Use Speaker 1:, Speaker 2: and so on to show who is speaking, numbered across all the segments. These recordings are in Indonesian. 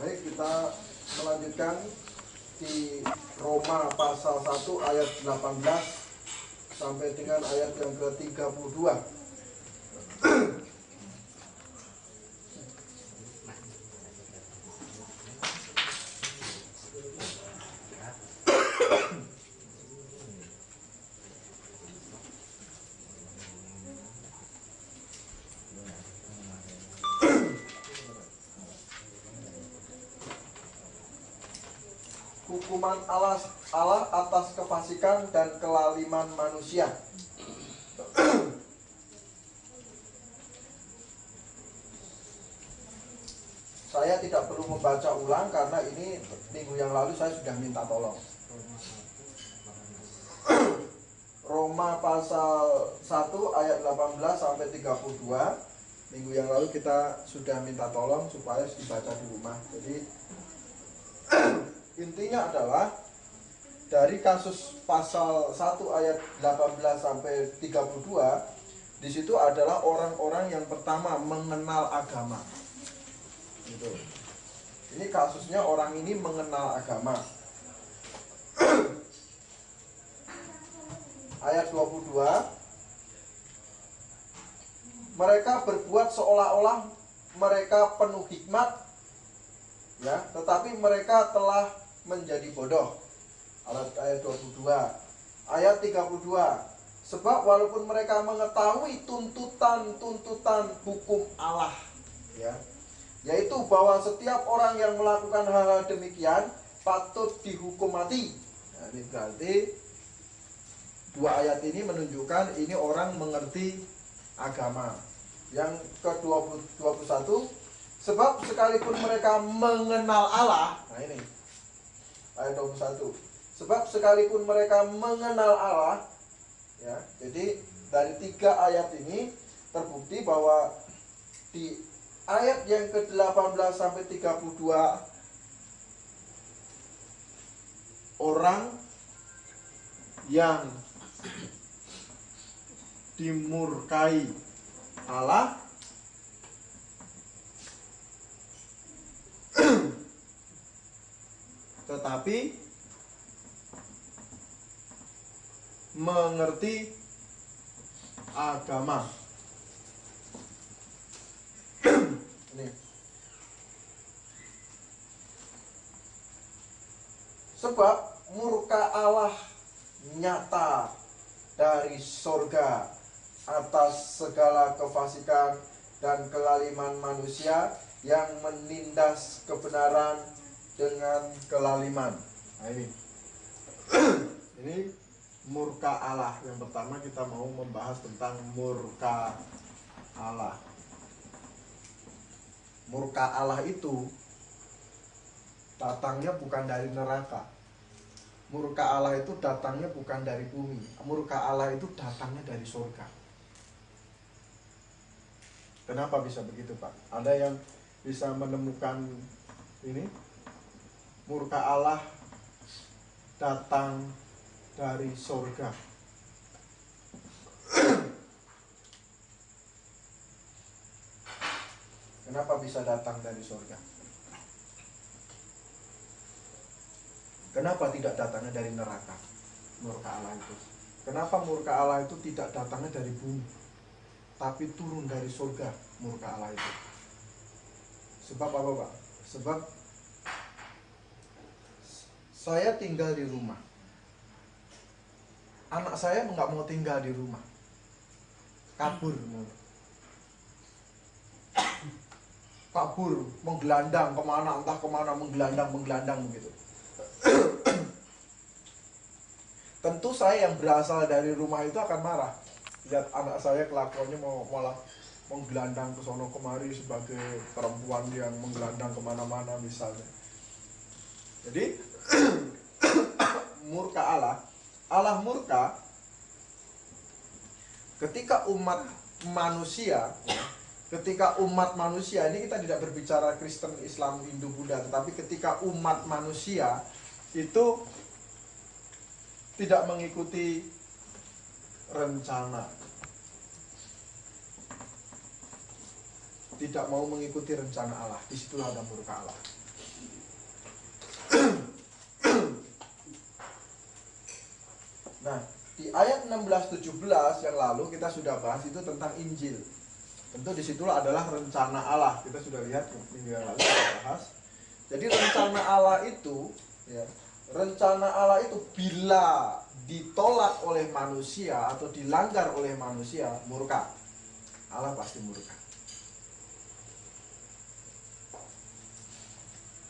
Speaker 1: Baik, kita melanjutkan di Roma pasal 1 ayat 18 sampai dengan ayat yang ke-32. Hukuman Allah atas kefasikan dan kelaliman manusia. Saya tidak perlu membaca ulang karena ini minggu yang lalu saya sudah minta tolong. Roma pasal 1 ayat 18 sampai 32. Minggu yang lalu kita sudah minta tolong supaya dibaca di rumah. Jadi intinya adalah dari kasus pasal 1 ayat 18 sampai 32, di situ adalah orang-orang yang pertama mengenal agama. Gitu. Ini kasusnya orang ini mengenal agama. Ayat 22, mereka berbuat seolah-olah mereka penuh hikmat, ya, tetapi mereka telah menjadi bodoh. Ayat 22. Ayat 32, sebab walaupun mereka mengetahui tuntutan hukum Allah, ya, yaitu bahwa setiap orang yang melakukan hal-hal demikian patut dihukum mati. Nah, ini berarti dua ayat ini menunjukkan ini orang mengerti agama. Yang ke-21, sebab sekalipun mereka mengenal Allah. Nah ini ayat 21, sebab sekalipun mereka mengenal Allah, ya, jadi dari 3 ayat ini terbukti bahwa di ayat yang ke-18 sampai 32, orang yang dimurkai Allah tetapi mengerti agama. Ini. Sebab murka Allah nyata dari sorga atas segala kefasikan dan kelaliman manusia yang menindas kebenaran dengan kelaliman. Nah ini ini murka Allah. Yang pertama kita mau membahas tentang murka Allah. Murka Allah itu datangnya bukan dari neraka. Murka Allah itu datangnya bukan dari bumi. Murka Allah itu datangnya dari surga. Kenapa bisa begitu, Pak? Ada yang bisa menemukan ini? Murka Allah datang dari surga. Kenapa bisa datang dari surga? Kenapa tidak datangnya dari neraka? Murka Allah itu. Kenapa murka Allah itu tidak datangnya dari bumi, tapi turun dari surga? Murka Allah itu. Sebab apa, Pak? Sebab saya tinggal di rumah. Anak saya nggak mau tinggal di rumah, kabur, menggelandang kemana, entah kemana, menggelandang begitu. Tentu saya yang berasal dari rumah itu akan marah. Lihat anak saya kelakuannya malah menggelandang ke sono kemari sebagai perempuan yang menggelandang kemana-mana misalnya. Jadi murka Allah murka ketika umat manusia, ini kita tidak berbicara Kristen, Islam, Hindu, Buddha, tetapi ketika umat manusia itu tidak mengikuti rencana, tidak mau mengikuti rencana Allah, disitulah ada murka Allah. ayat 16-17 yang lalu kita sudah bahas itu tentang Injil. Tentu disitulah adalah rencana Allah. Kita sudah lihat minggu yang lalu kita bahas. Jadi rencana Allah itu, ya, rencana Allah itu bila ditolak oleh manusia atau dilanggar oleh manusia, murka. Allah pasti murka.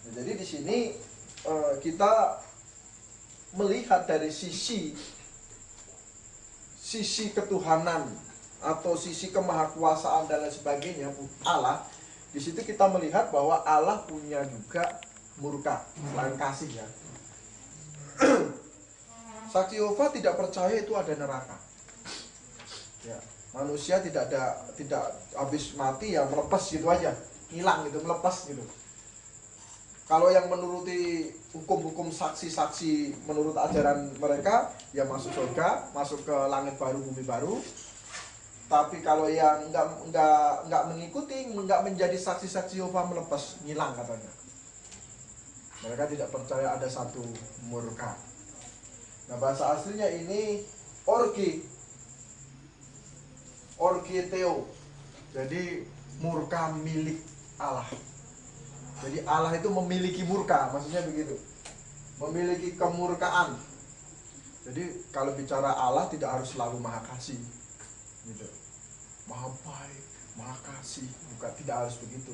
Speaker 1: Nah, jadi di sini kita melihat dari sisi ketuhanan atau sisi kemahakuasaan dan lain sebagainya Allah. Di situ kita melihat bahwa Allah punya juga murka selain kasih, ya. Saksi Yehova tidak percaya itu ada neraka. Ya, manusia tidak habis mati ya melepas gitu aja, hilang gitu, melepas gitu. Kalau yang menuruti hukum-hukum saksi-saksi menurut ajaran mereka, ya masuk surga, masuk ke langit baru, bumi baru. Tapi kalau yang nggak mengikuti, nggak menjadi saksi-saksi Yehova, melepas, ngilang katanya. Mereka tidak percaya ada satu murka. Nah, bahasa aslinya ini orgiteo. Jadi murka milik Allah. Jadi Allah itu memiliki murka, maksudnya begitu. Memiliki kemurkaan. Jadi kalau bicara Allah tidak harus selalu maha kasih, gitu. Maha baik, maha kasih, bukan, tidak harus begitu.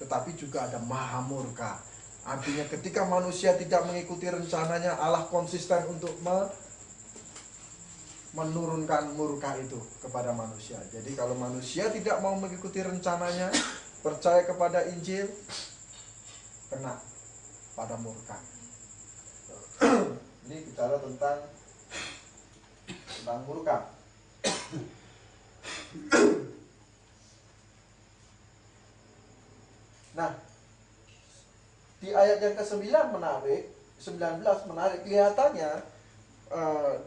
Speaker 1: Tetapi juga ada maha murka. Artinya ketika manusia tidak mengikuti rencananya, Allah konsisten untuk menurunkan murka itu kepada manusia. Jadi kalau manusia tidak mau mengikuti rencananya, percaya kepada Injil, kena pada murka. Ini bicara tentang murka. Nah, di ayat yang ke-9 menarik, 19 menarik. Kelihatannya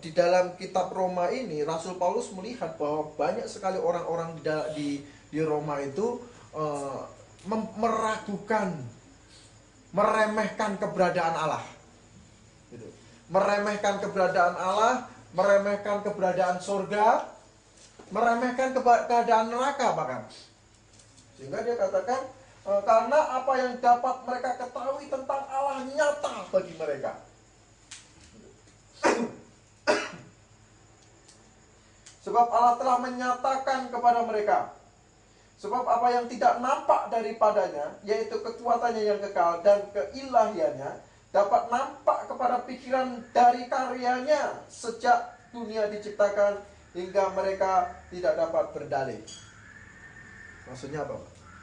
Speaker 1: di dalam kitab Roma ini Rasul Paulus melihat bahwa banyak sekali orang-orang di Roma itu meragukan, meremehkan keberadaan Allah. Gitu. Meremehkan keberadaan Allah, meremehkan keberadaan surga, meremehkan keadaan neraka bahkan. Sehingga dia katakan, karena apa yang dapat mereka ketahui tentang Allah nyata bagi mereka. Sebab Allah telah menyatakan kepada mereka. Sebab apa yang tidak nampak daripadanya, yaitu kekuatannya yang kekal dan keilahiannya, dapat nampak kepada pikiran dari karyanya sejak dunia diciptakan hingga mereka tidak dapat berdalih. Maksudnya apa?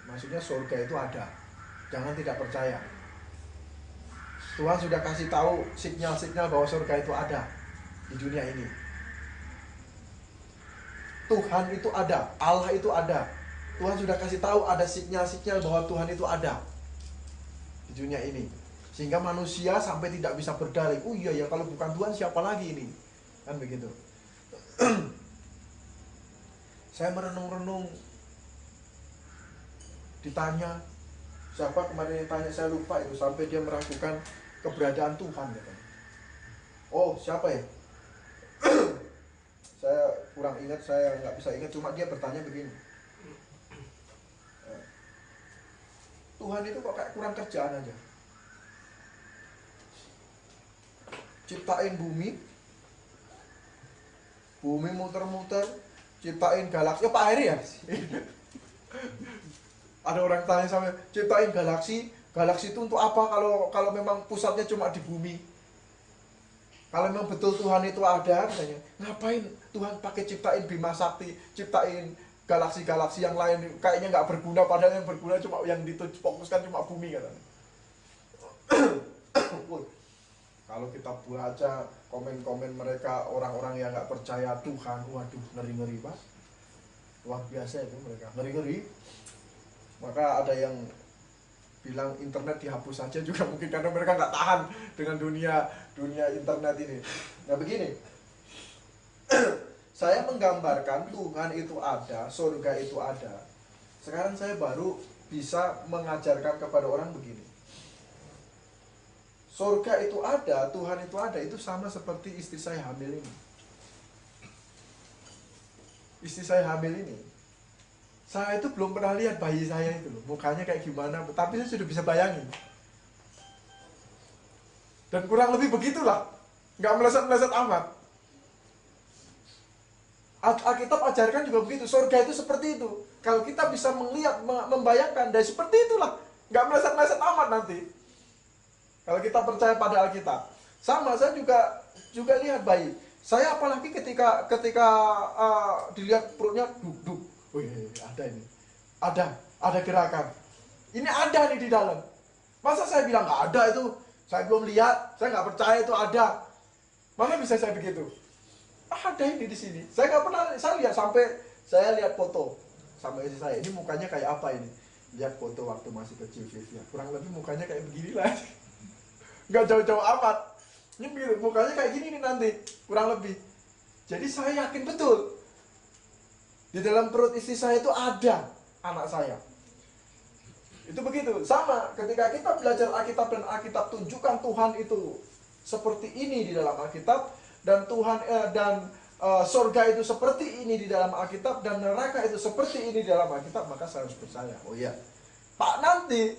Speaker 1: Maksudnya surga itu ada. Jangan tidak percaya. Tuhan sudah kasih tahu sinyal-sinyal bahwa surga itu ada di dunia ini. Tuhan itu ada, Allah itu ada. Tuhan sudah kasih tahu ada sinyal-sinyal bahwa Tuhan itu ada di dunia ini. Sehingga manusia sampai tidak bisa berdalih. Oh iya ya, kalau bukan Tuhan siapa lagi ini? Kan begitu. Saya merenung-renung, ditanya, siapa kemarin yang tanya, saya lupa itu, sampai dia meragukan keberadaan Tuhan katanya. Oh siapa ya? Saya kurang ingat, saya nggak bisa ingat, cuma dia bertanya begini, Tuhan itu kok kayak kurang kerjaan aja, ciptain bumi muter-muter, ciptain galaksi. Oh Pak Heri ya? Ada orang tanya sama, ciptain galaksi itu untuk apa kalau memang pusatnya cuma di bumi? Kalau memang betul Tuhan itu ada, katanya, ngapain Tuhan pakai ciptain Bima Sakti, ciptain galaksi-galaksi yang lain, kayaknya nggak berguna, padahal yang berguna cuma yang difokuskan cuma bumi, katanya. Kalau kita baca komen-komen mereka, orang-orang yang nggak percaya Tuhan, waduh, ngeri-ngeri Pak. Luar biasa itu mereka, ngeri-ngeri. Maka ada yang bilang internet dihapus saja juga mungkin, karena mereka nggak tahan dengan dunia internet ini. Nah begini, saya menggambarkan Tuhan itu ada, surga itu ada. Sekarang saya baru bisa mengajarkan kepada orang begini. Surga itu ada, Tuhan itu ada, itu sama seperti istri saya hamil ini. istri saya hamil ini, saya itu belum pernah lihat bayi saya itu loh, mukanya kayak gimana, tapi saya sudah bisa bayangin. Dan kurang lebih begitulah, nggak meleset-meleset amat. Alkitab ajarkan juga begitu, surga itu seperti itu. Kalau kita bisa melihat, membayangkan, dan seperti itulah, nggak meleset-meleset amat nanti. Kalau kita percaya pada Alkitab. Sama, saya juga lihat bayi. Saya apalagi ketika dilihat perutnya duk-duk. Wih, ada ini. Ada gerakan. Ini ada nih di dalam. Masa saya bilang nggak ada itu? Saya belum lihat, saya nggak percaya itu ada. Mana bisa saya begitu? Ada ini di sini. Saya nggak pernah, saya lihat sampai saya lihat foto sama istri saya. Ini mukanya kayak apa ini? Lihat foto waktu masih kecil ya. Kurang lebih mukanya kayak beginilah. Nggak jauh-jauh amat. Ini mukanya kayak gini nih nanti, kurang lebih. Jadi saya yakin betul di dalam perut istri saya itu ada anak saya. Itu begitu. Sama ketika kita belajar Alkitab dan Alkitab tunjukkan Tuhan itu seperti ini di dalam Alkitab, dan Tuhan surga itu seperti ini di dalam Alkitab, dan neraka itu seperti ini di dalam Alkitab, maka saya harus percaya. Oh iya, Pak, nanti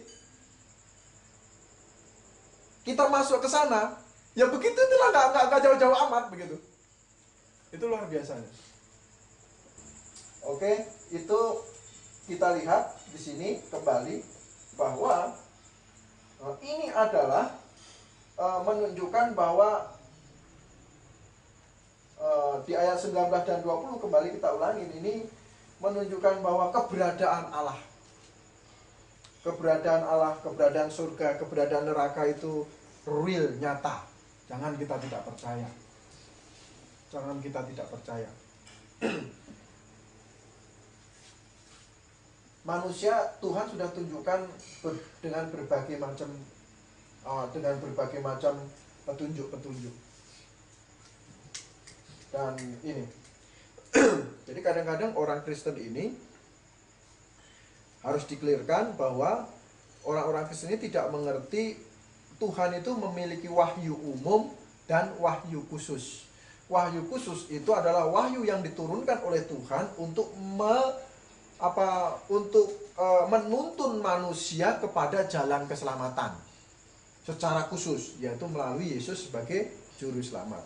Speaker 1: kita masuk ke sana, ya begitu itulah, nggak jauh-jauh amat begitu. Itu luar biasanya. Oke, itu kita lihat di sini kembali bahwa ini adalah menunjukkan bahwa di ayat 19 dan 20 kembali kita ulangin, ini menunjukkan bahwa keberadaan Allah, keberadaan surga, keberadaan neraka itu real, nyata. Jangan kita tidak percaya. Jangan kita tidak percaya. Manusia Tuhan sudah tunjukkan dengan berbagai macam petunjuk-petunjuk. Dan ini jadi kadang-kadang orang Kristen ini harus dikelirkan bahwa orang-orang Kristen ini tidak mengerti Tuhan itu memiliki wahyu umum dan wahyu khusus. Wahyu khusus itu adalah wahyu yang diturunkan oleh Tuhan untuk menuntun manusia kepada jalan keselamatan secara khusus, yaitu melalui Yesus sebagai juru selamat.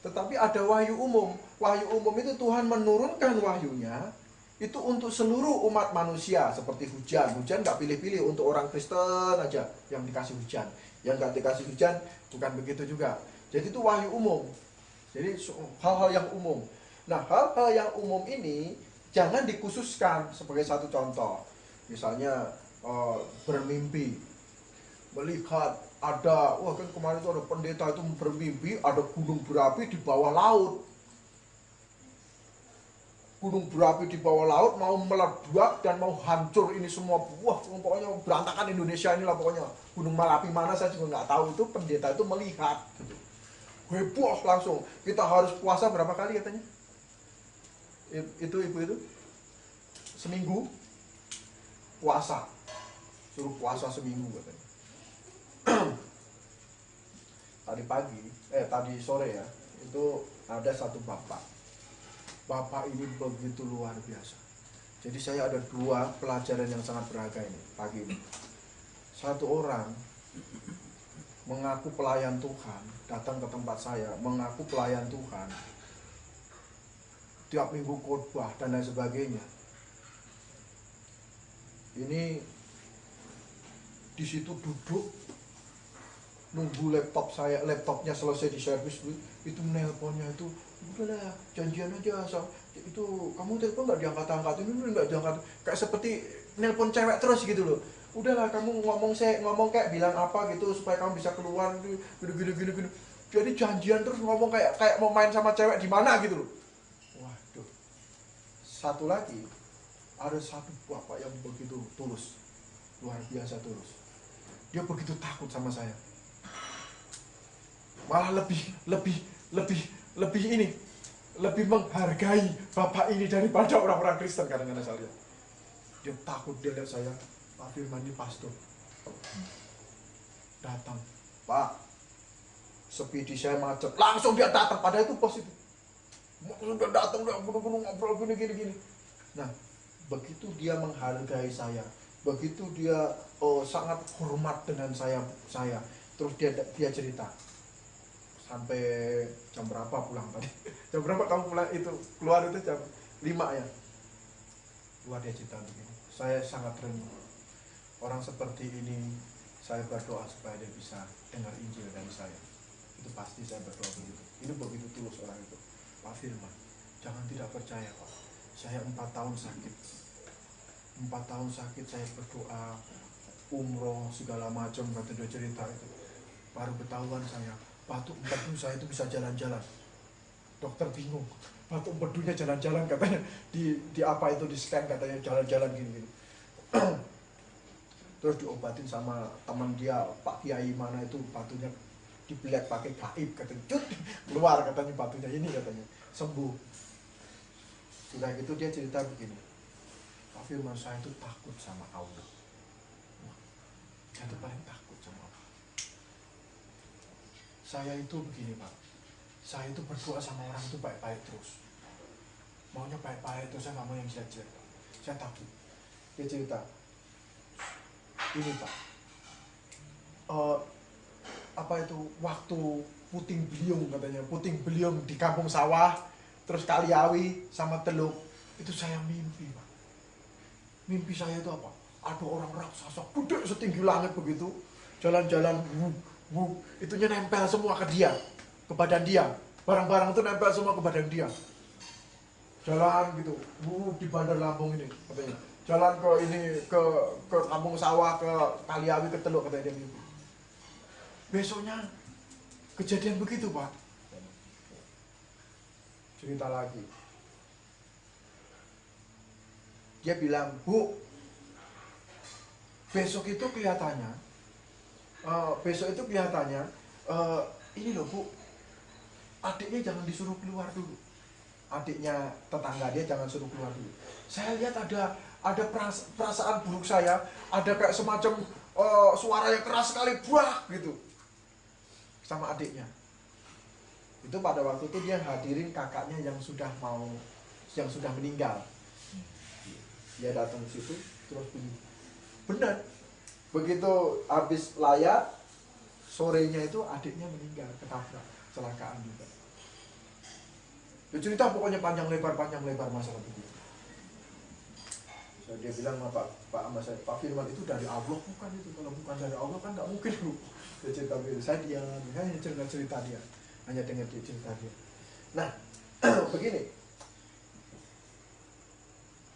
Speaker 1: Tetapi ada wahyu umum. Wahyu umum itu Tuhan menurunkan wahyunya itu untuk seluruh umat manusia, seperti hujan. Hujan nggak pilih-pilih, untuk orang Kristen aja yang dikasih hujan. Yang nggak dikasih hujan bukan begitu juga. Jadi itu wahyu umum. Jadi hal-hal yang umum. Nah, hal-hal yang umum ini jangan dikhususkan. Sebagai satu contoh, misalnya bermimpi, melihat ada, wah kan kemarin itu ada pendeta itu bermimpi ada gunung berapi di bawah laut. Gunung berapi di bawah laut mau meledak dan mau hancur ini semua. Wah, pokoknya berantakan Indonesia inilah pokoknya. Gunung Merapi mana saya juga nggak tahu. Itu pendeta itu melihat. Heboh langsung. Kita harus puasa berapa kali katanya? Itu ibu itu seminggu puasa. Suruh puasa seminggu katanya. Tadi sore ya, itu ada satu bapak ini begitu luar biasa. Jadi saya ada dua pelajaran yang sangat berharga ini pagi ini. Satu orang mengaku pelayan Tuhan, datang ke tempat saya, mengaku pelayan Tuhan, tiap minggu khotbah dan lain sebagainya. Ini di situ duduk nunggu laptopnya selesai di servis, itu nelponnya itu, udahlah janjian aja, itu kamu telepon nggak diangkat-angkat, ini nggak diangkat, kayak seperti nelpon cewek terus gitu loh. Udahlah kamu ngomong kayak bilang apa gitu supaya kamu bisa keluar gini. Jadi janjian terus ngomong kayak mau main sama cewek di mana gitu loh. Waduh. Satu lagi, ada satu bapak yang begitu tulus, luar biasa tulus. Dia begitu takut sama saya. Malah lebih menghargai bapak ini daripada orang-orang Kristen kadang-kadang saya lihat. Dia takut, dia lihat saya, Pak Firman ini pastor. Datang, Pak, sepedi saya macet, langsung dia datang, padahal itu pos itu. sudah datang, udah gunung-gunung ngobrol gini. Nah, begitu dia menghargai saya, begitu dia sangat hormat dengan saya, terus dia cerita, sampai jam berapa pulang tadi? Jam berapa kamu pulang itu, keluar itu jam 5 ya? Keluar dia cerita begini, saya sangat rendah. Orang seperti ini, saya berdoa supaya dia bisa dengar Injil dari saya. Itu pasti saya berdoa begitu. Ini begitu tulus orang itu. Pak Firman, jangan tidak percaya Pak. Saya 4 tahun sakit. 4 tahun sakit saya berdoa, umroh segala macam, kata dia cerita itu. Baru ketahuan saya, batuk empedu saya itu bisa jalan-jalan. Dokter bingung, batuk empedunya jalan-jalan katanya. Di apa itu, di scan katanya jalan-jalan gini-gini. Terus diobatin sama teman dia, Pak Kiai mana itu, batunya dibelek pakai gaib katanya, cut, keluar katanya batunya ini katanya, sembuh. Sudah gitu dia cerita begini, Pak Firman, saya itu takut sama Allah. Saya itu paling takut sama Allah. Saya itu begini Pak, saya itu berdoa sama orang itu baik-baik terus, maunya baik-baik terus, saya nggak mau yang jelek-jelek. Saya takut. Dia cerita, ini Pak, apa itu, waktu puting beliung katanya, puting beliung di kampung sawah, terus Kaliawi sama Teluk, itu saya mimpi Pak. Mimpi saya itu apa? Ada orang raksasa gede setinggi langit begitu, jalan-jalan, itunya nempel semua ke dia, ke badan dia, barang-barang itu nempel semua ke badan dia. Jalan gitu, di Bandar Lampung ini katanya. Jalan ke ini, ke kampung sawah, ke Kaliawi, ke Teluk katanya dia mimpi. Besoknya kejadian begitu Pak. Cerita lagi. Dia bilang, Bu, besok itu kelihatannya, ini loh Bu, adiknya jangan disuruh keluar dulu. Adiknya tetangga dia jangan suruh keluar dulu. Saya lihat ada perasaan buruk saya, ada kayak semacam suara yang keras sekali, buah gitu, sama adiknya. Itu pada waktu itu dia hadirin kakaknya yang sudah meninggal. Dia datang ke situ terus begini. Benar. Begitu habis layak, sorenya itu adiknya meninggal, ketabrak, kecelakaan juga. Dia cerita pokoknya panjang lebar masalah begitu. So, dia bilang sama Pak Firman, itu dari Allah bukan itu, kalau bukan dari Allah kan nggak mungkin Bu. Dia cerita begitu. Saya diam, hanya cerita dia, hanya dengar dia cerita dia. Nah, begini.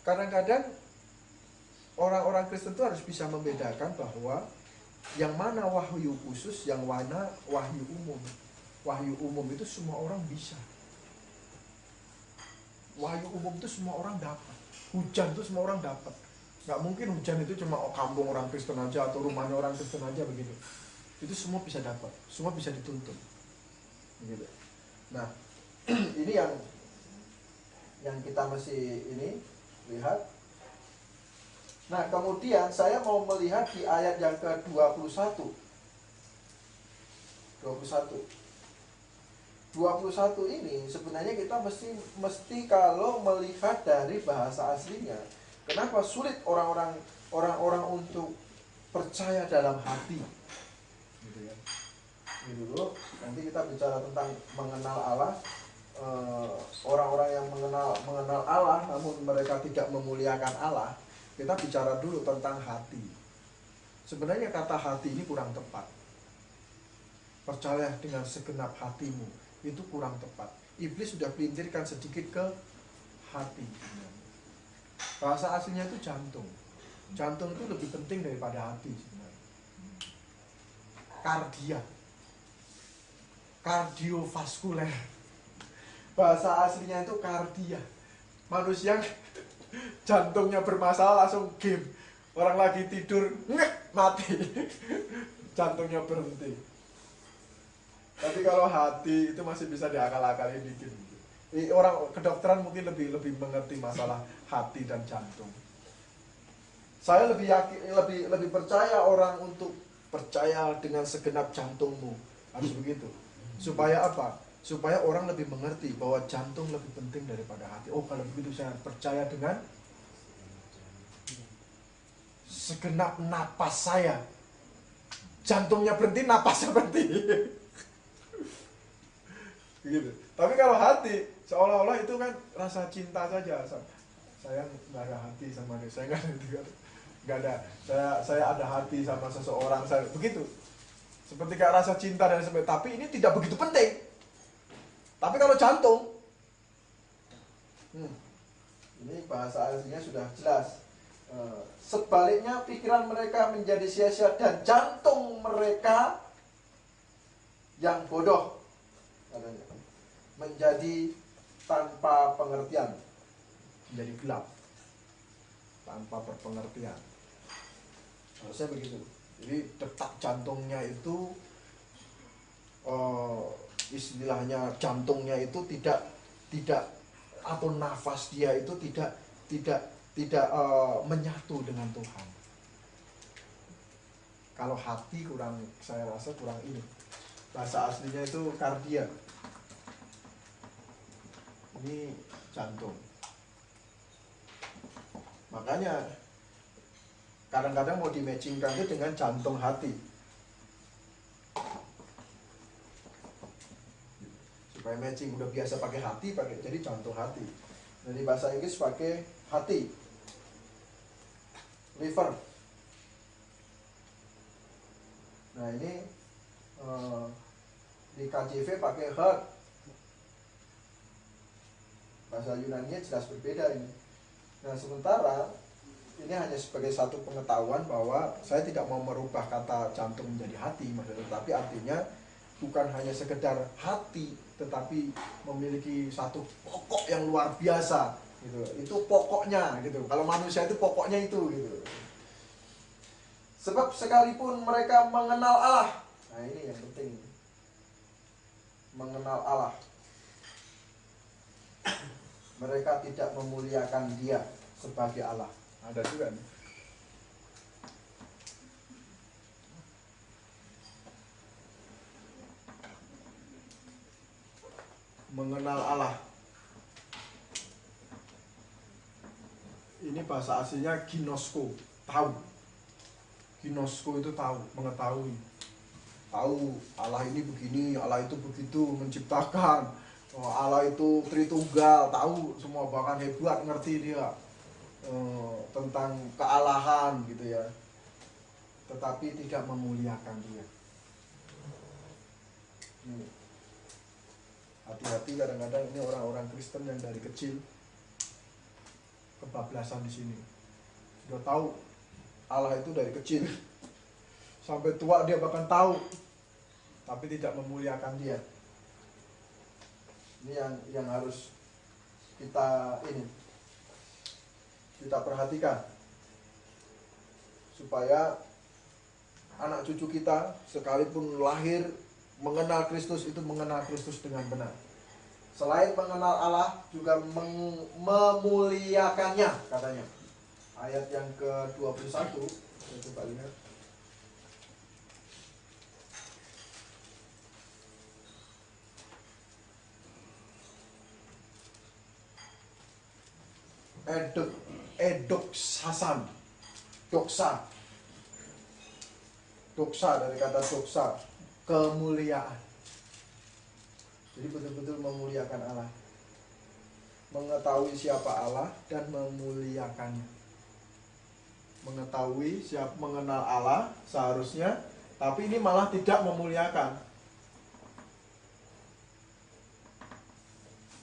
Speaker 1: Kadang-kadang orang-orang Kristen itu harus bisa membedakan bahwa yang mana wahyu khusus, yang mana wahyu umum. Wahyu umum itu semua orang bisa. Wahyu umum itu semua orang dapat. Hujan itu semua orang dapat. Nggak mungkin hujan itu cuma kampung orang Kristen aja atau rumahnya orang Kristen aja begitu. Itu semua bisa dapat, semua bisa dituntun. Begitu. Nah, ini yang kita mesti ini lihat. Nah, kemudian saya mau melihat di ayat yang ke-21. 21 ini sebenarnya kita mesti kalau melihat dari bahasa aslinya. Kenapa sulit orang-orang untuk percaya dalam hati? Gitu ya. Ini dulu, nanti kita bicara tentang mengenal Allah. Orang-orang yang mengenal Allah namun mereka tidak memuliakan Allah. Kita bicara dulu tentang hati. Sebenarnya kata hati ini kurang tepat. Percaya dengan segenap hatimu, itu kurang tepat. Iblis sudah pelintirkan sedikit ke hati. Bahasa aslinya itu jantung. Jantung itu lebih penting daripada hati sebenarnya. Kardiovaskuler. Bahasa aslinya itu kardia. Manusia jantungnya bermasalah langsung game. Orang lagi tidur, mati. Jantungnya berhenti. Tapi kalau hati itu masih bisa diakal-akalin dikit. Orang kedokteran mungkin lebih mengerti masalah hati dan jantung. Saya lebih percaya orang untuk percaya dengan segenap jantungmu. Harus begitu. Supaya apa? supaya orang lebih mengerti bahwa jantung lebih penting daripada hati. Oh, kalau begitu saya percaya dengan segenap napas saya. Jantungnya berhenti, napasnya berhenti. Gitu. Tapi kalau hati, seolah-olah itu kan rasa cinta saja. Saya nggak ada hati sama dia, saya nggak ada. Saya ada hati sama seseorang, saya begitu. Seperti kayak rasa cinta dan sebagainya. Tapi ini tidak begitu penting. Tapi kalau jantung, ini bahasa aslinya sudah jelas. Sebaliknya pikiran mereka menjadi sia-sia dan jantung mereka yang bodoh, katanya, menjadi tanpa pengertian, menjadi gelap, tanpa berpengertian. Harusnya begitu. Jadi detak jantungnya itu istilahnya jantungnya itu tidak atau nafas dia itu tidak menyatu dengan Tuhan. Kalau hati kurang, saya rasa kurang ini. Bahasa aslinya itu kardia. Ini jantung. Makanya kadang-kadang mau di-matchingkan itu dengan jantung hati. Supaya matching, udah biasa pakai hati, jadi jantung hati. Jadi bahasa Inggris pakai hati, liver. Nah ini di KJV pakai heart. Bahasa Yunani jelas berbeda ini. Nah sementara ini hanya sebagai satu pengetahuan bahwa saya tidak mau merubah kata jantung menjadi hati, tetapi artinya bukan hanya sekedar hati, tetapi memiliki satu pokok yang luar biasa, gitu. Itu pokoknya, gitu. Kalau manusia itu pokoknya itu, gitu. Sebab sekalipun mereka mengenal Allah, nah ini yang penting, mengenal Allah, mereka tidak memuliakan Dia sebagai Allah. Ada juga nih. Mengenal Allah. Ini bahasa aslinya ginosko, tahu. Ginosko itu tahu, mengetahui. Tahu Allah ini begini, Allah itu begitu, menciptakan. Oh, Allah itu Tritunggal, tahu semua, bahkan hebat, ngerti dia tentang kealahan gitu ya. Tetapi tidak memuliakan Dia. Hati-hati, kadang-kadang ini orang-orang Kristen yang dari kecil kebablasan di sini. Sudah tahu Allah itu dari kecil, sampai tua dia bahkan tahu, tapi tidak memuliakan Dia. Ini yang harus kita perhatikan, supaya anak cucu kita sekalipun lahir mengenal Kristus, itu mengenal Kristus dengan benar. Selain mengenal Allah, juga memuliakannya, katanya. Ayat yang ke-21, saya coba lihat. Edoksasan, doksa dari kata doksa, kemuliaan. Jadi betul-betul memuliakan Allah, mengetahui siapa Allah dan memuliakannya. Mengetahui mengenal Allah seharusnya, tapi ini malah tidak memuliakan.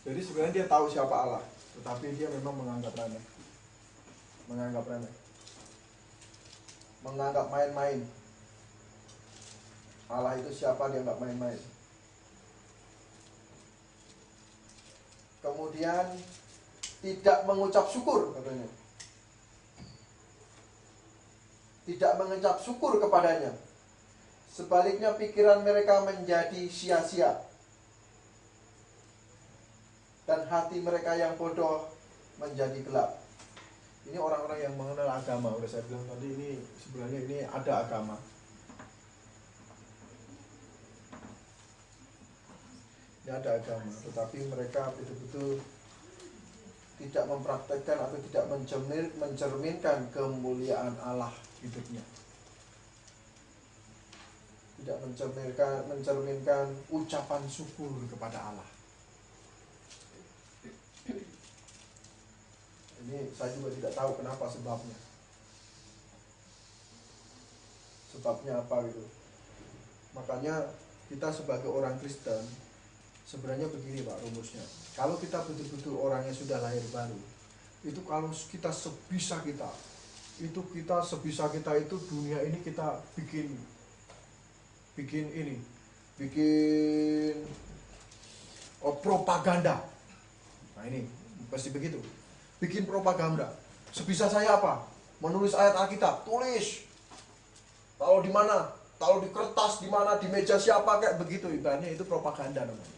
Speaker 1: Jadi sebenarnya dia tahu siapa Allah, tetapi dia memang menganggap remeh. Menganggap main-main. Allah itu siapa, dia nggak main-main. Kemudian tidak mengucap syukur, katanya. Tidak mengucap syukur kepadanya. Sebaliknya pikiran mereka menjadi sia-sia, dan hati mereka yang bodoh menjadi gelap. Ini orang-orang yang mengenal agama. Udah saya bilang tadi, ini sebenarnya ini ada agama. Ya ada agama, tetapi mereka betul-betul tidak mempraktekkan atau tidak mencerminkan kemuliaan Allah hidupnya. Tidak mencerminkan ucapan syukur kepada Allah. Ini saya juga tidak tahu kenapa sebabnya. Sebabnya apa gitu. Makanya kita sebagai orang Kristen sebenarnya begini Pak rumusnya. Kalau kita betul-betul orangnya sudah lahir baru, itu kalau kita sebisa kita itu dunia ini kita bikin propaganda. Nah ini pasti begitu. Bikin propaganda. Sebisa saya apa? Menulis ayat Alkitab, tulis. Taruh di mana? Taruh di kertas di mana? Di meja siapa kayak begitu ibaratnya itu propaganda namanya.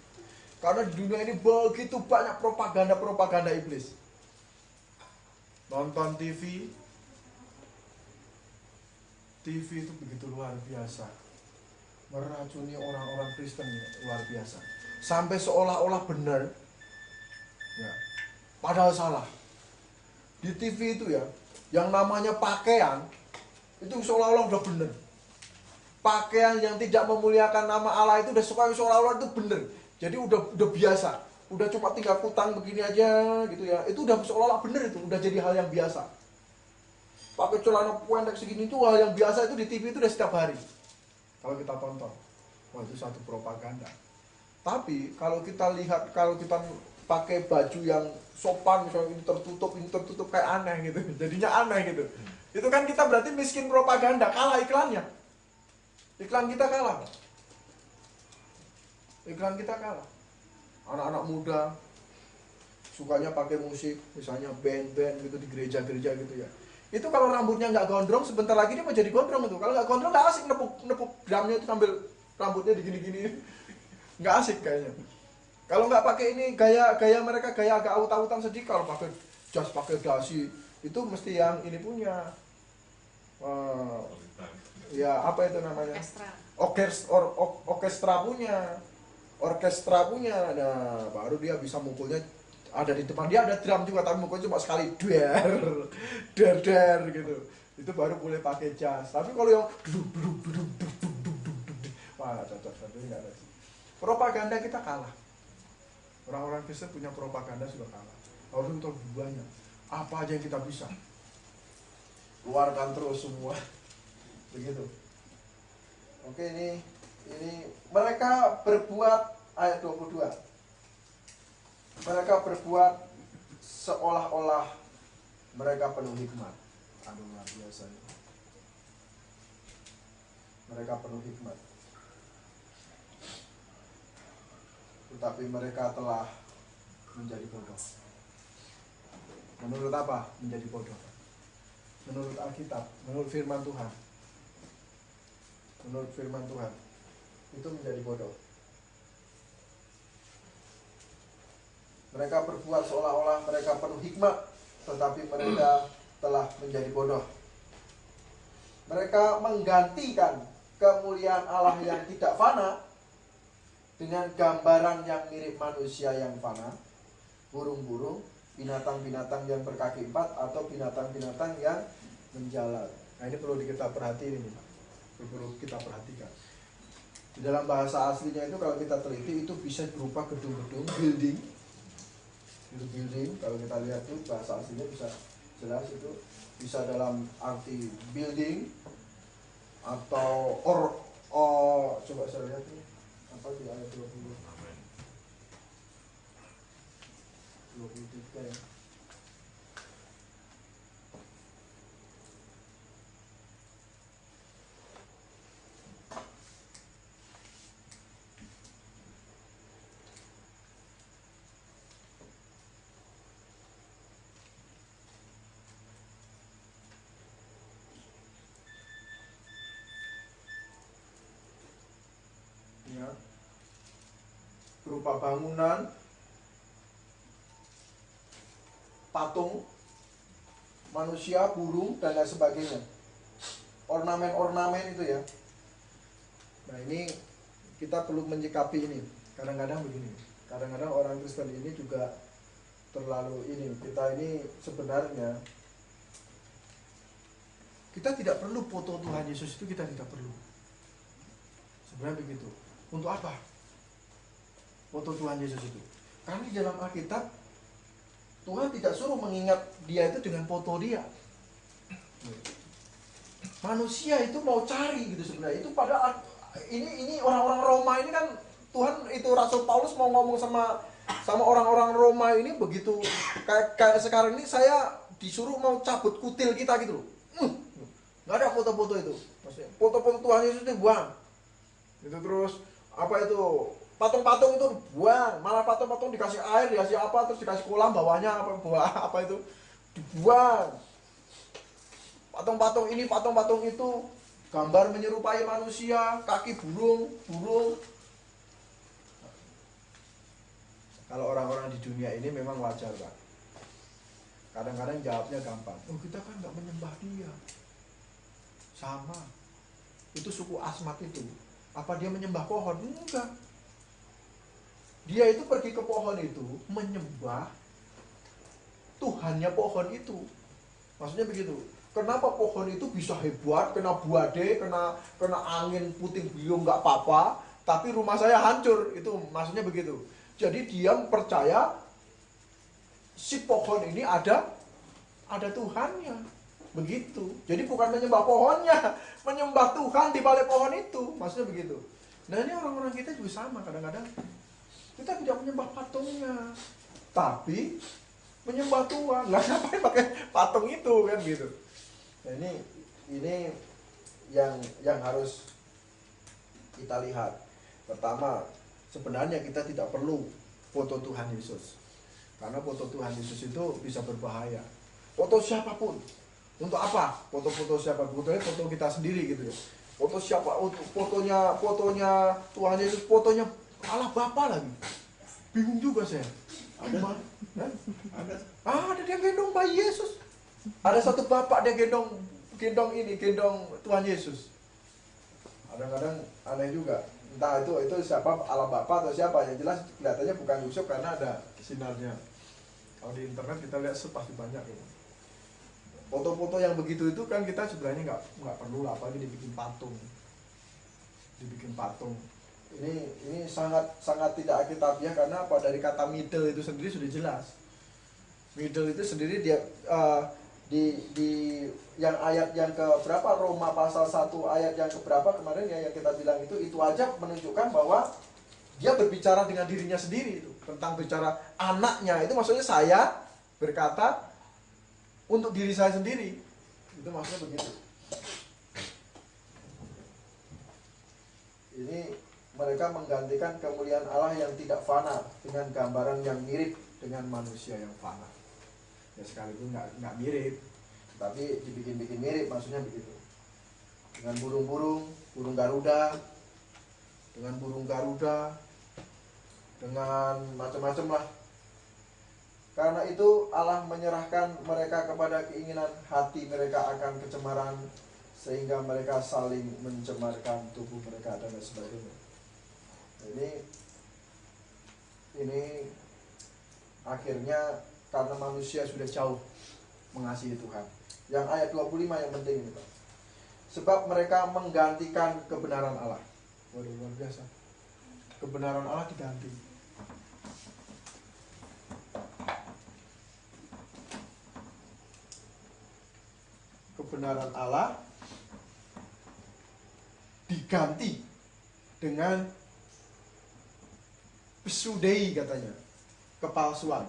Speaker 1: Karena di dunia ini begitu banyak propaganda iblis. Nonton TV itu begitu luar biasa. Meracuni orang-orang Kristen luar biasa. Sampai seolah-olah benar, ya, padahal salah. Di TV itu ya, yang namanya pakaian itu seolah-olah udah benar. Pakaian yang tidak memuliakan nama Allah itu udah seolah-olah itu benar. Jadi udah biasa. Udah cuma tinggal kutang begini aja gitu ya. Itu udah seolah-olah benar itu, udah jadi hal yang biasa. Pakai celana pendek segini itu hal yang biasa itu di TV itu udah setiap hari. Kalau kita tonton, wah itu satu propaganda. Tapi kalau kita lihat, kalau kita pakai baju yang sopan, misalnya ini tertutup kayak aneh gitu, jadinya aneh gitu. Itu kan kita berarti miskin propaganda, kalah iklannya. Iklan kita kalah. Iklan kita kalah. Anak-anak muda sukanya pakai musik, misalnya band-band gitu di gereja-gereja gitu ya. Itu kalau rambutnya nggak gondrong, sebentar lagi dia mau jadi gondrong itu. Kalau nggak gondrong nggak asik nepuk drumnya itu sambil rambutnya digini-gini, nggak asik kayaknya. Kalau nggak pakai ini gaya mereka gaya agak aut-autan sedikit. Kalau pakai jas, pakai dasi, itu mesti yang ini punya. Ya apa itu namanya? Orkestra punya. Nah baru dia bisa mukulnya. Ada di depan dia ada drum juga, tapi mukulnya cuma sekali der gitu. Itu baru boleh pakai jas. Tapi kalau yang wah cocok nggak ada. Propaganda kita kalah. Orang-orang Kristen punya propaganda sudah kalah. Harus untuk banyak. Apa aja yang kita bisa, keluarkan terus semua. Begitu. Oke, ini mereka berbuat ayat 22. Mereka berbuat seolah-olah mereka penuh hikmat. Aduh, luar biasa ini. Mereka penuh hikmat. Tetapi mereka telah menjadi bodoh. Menurut apa? Menjadi bodoh. Menurut Alkitab, menurut firman Tuhan. Menurut firman Tuhan, itu menjadi bodoh. Mereka berbuat seolah-olah mereka penuh hikmat, tetapi mereka telah menjadi bodoh. Mereka menggantikan kemuliaan Allah yang tidak fana dengan gambaran yang mirip manusia yang fana, burung-burung, binatang-binatang yang berkaki 4, atau binatang-binatang yang menjalar. Nah ini perlu kita perhatiin ini, Pak. Perlu kita perhatikan. Di dalam bahasa aslinya itu kalau kita teliti itu bisa berupa gedung-gedung, building. Itu building, kalau kita lihat itu bahasa aslinya bisa jelas itu bisa dalam arti building atau coba saya lihat nih apa di ayat 23 ya. Berupa bangunan, patung, manusia, burung, dan lain sebagainya. Ornamen-ornamen itu ya. Nah ini kita perlu menyikapi ini. Kadang-kadang begini, kadang-kadang orang Kristen ini juga terlalu ini, kita ini sebenarnya kita tidak perlu foto Tuhan Yesus, itu kita tidak perlu. Sebenarnya begitu. Untuk apa foto Tuhan Yesus itu? Karena di dalam Alkitab Tuhan tidak suruh mengingat dia itu dengan foto dia. Manusia itu mau cari gitu sebenarnya. Itu pada ini orang-orang Roma ini kan, Tuhan itu Rasul Paulus mau ngomong sama orang-orang Roma ini begitu, kayak sekarang ini saya disuruh mau cabut kutil kita gitu loh. Nggak ada foto-foto itu. Maksudnya foto-foto Tuhan Yesus itu buang. Itu terus apa itu? Patung-patung itu buang. Malah patung-patung dikasih air, dikasih apa, terus dikasih kolam bawahnya apa itu dibuang. Patung-patung ini, patung-patung itu, gambar menyerupai manusia, kaki burung. Kalau orang-orang di dunia ini memang wajar, Pak. Kadang-kadang jawabnya gampang. Oh, kita kan nggak menyembah dia. Sama. Itu suku Asmat itu. Apa dia menyembah pohon? Enggak. Dia itu pergi ke pohon itu menyembah Tuhannya pohon itu. Maksudnya begitu. Kenapa pohon itu bisa hebat, kena buade, kena angin puting beliung nggak apa-apa, tapi rumah saya hancur? Itu maksudnya begitu. Jadi dia percaya si pohon ini ada Tuhannya. Begitu. Jadi bukan menyembah pohonnya, menyembah Tuhan di balik pohon itu. Maksudnya begitu. Nah, ini orang-orang kita juga sama kadang-kadang. Kita tidak menyembah patungnya, tapi menyembah Tuhan. Lah ngapain pakai patung itu kan gitu. Nah, ini yang harus kita lihat. Pertama, sebenarnya kita tidak perlu foto Tuhan Yesus. Karena foto Tuhan Yesus itu bisa berbahaya. Foto siapapun. Untuk apa? Foto-foto siapa? Fotonya foto kita sendiri gitu ya. Foto siapa? Fotonya Tuhan Yesus, fotonya Allah Bapa lagi. Bingung juga saya. Ada dia gendong bayi Yesus. Ada satu bapak dia gendong Tuhan Yesus. Kadang-kadang aneh juga. Entah itu siapa, Allah Bapa atau siapa, yang jelas kelihatannya bukan Yusuf karena ada sinarnya. Kalau di internet kita lihat pasti banyak gitu. Foto-foto yang begitu itu kan kita sebenarnya nggak perlu lah, apalagi dibikin patung. Ini sangat tidak alkitabiah karena apa? Dari kata middle itu sendiri sudah jelas. Middle itu sendiri dia di yang ayat yang ke berapa, Roma pasal 1 ayat yang ke berapa kemarin ya yang kita bilang itu aja menunjukkan bahwa dia berbicara dengan dirinya sendiri itu, tentang bicara anaknya. Itu maksudnya saya berkata untuk diri saya sendiri. Itu maksudnya begitu. Ini mereka menggantikan kemuliaan Allah yang tidak fana dengan gambaran yang mirip dengan manusia yang fana. Ya sekalipun nggak mirip, tapi dibikin mirip, maksudnya begitu. Dengan burung Garuda, dengan macam-macam lah. Karena itu Allah menyerahkan mereka kepada keinginan hati mereka akan kecemaran, sehingga mereka saling mencemarkan tubuh mereka dan sebagainya. Ini akhirnya karena manusia sudah jauh mengasihi Tuhan. Yang ayat 25 yang penting ini, Pak. Sebab mereka menggantikan kebenaran Allah. Waduh, luar biasa. Kebenaran Allah diganti. Kebenaran Allah diganti dengan pseudei, katanya, kepalsuan.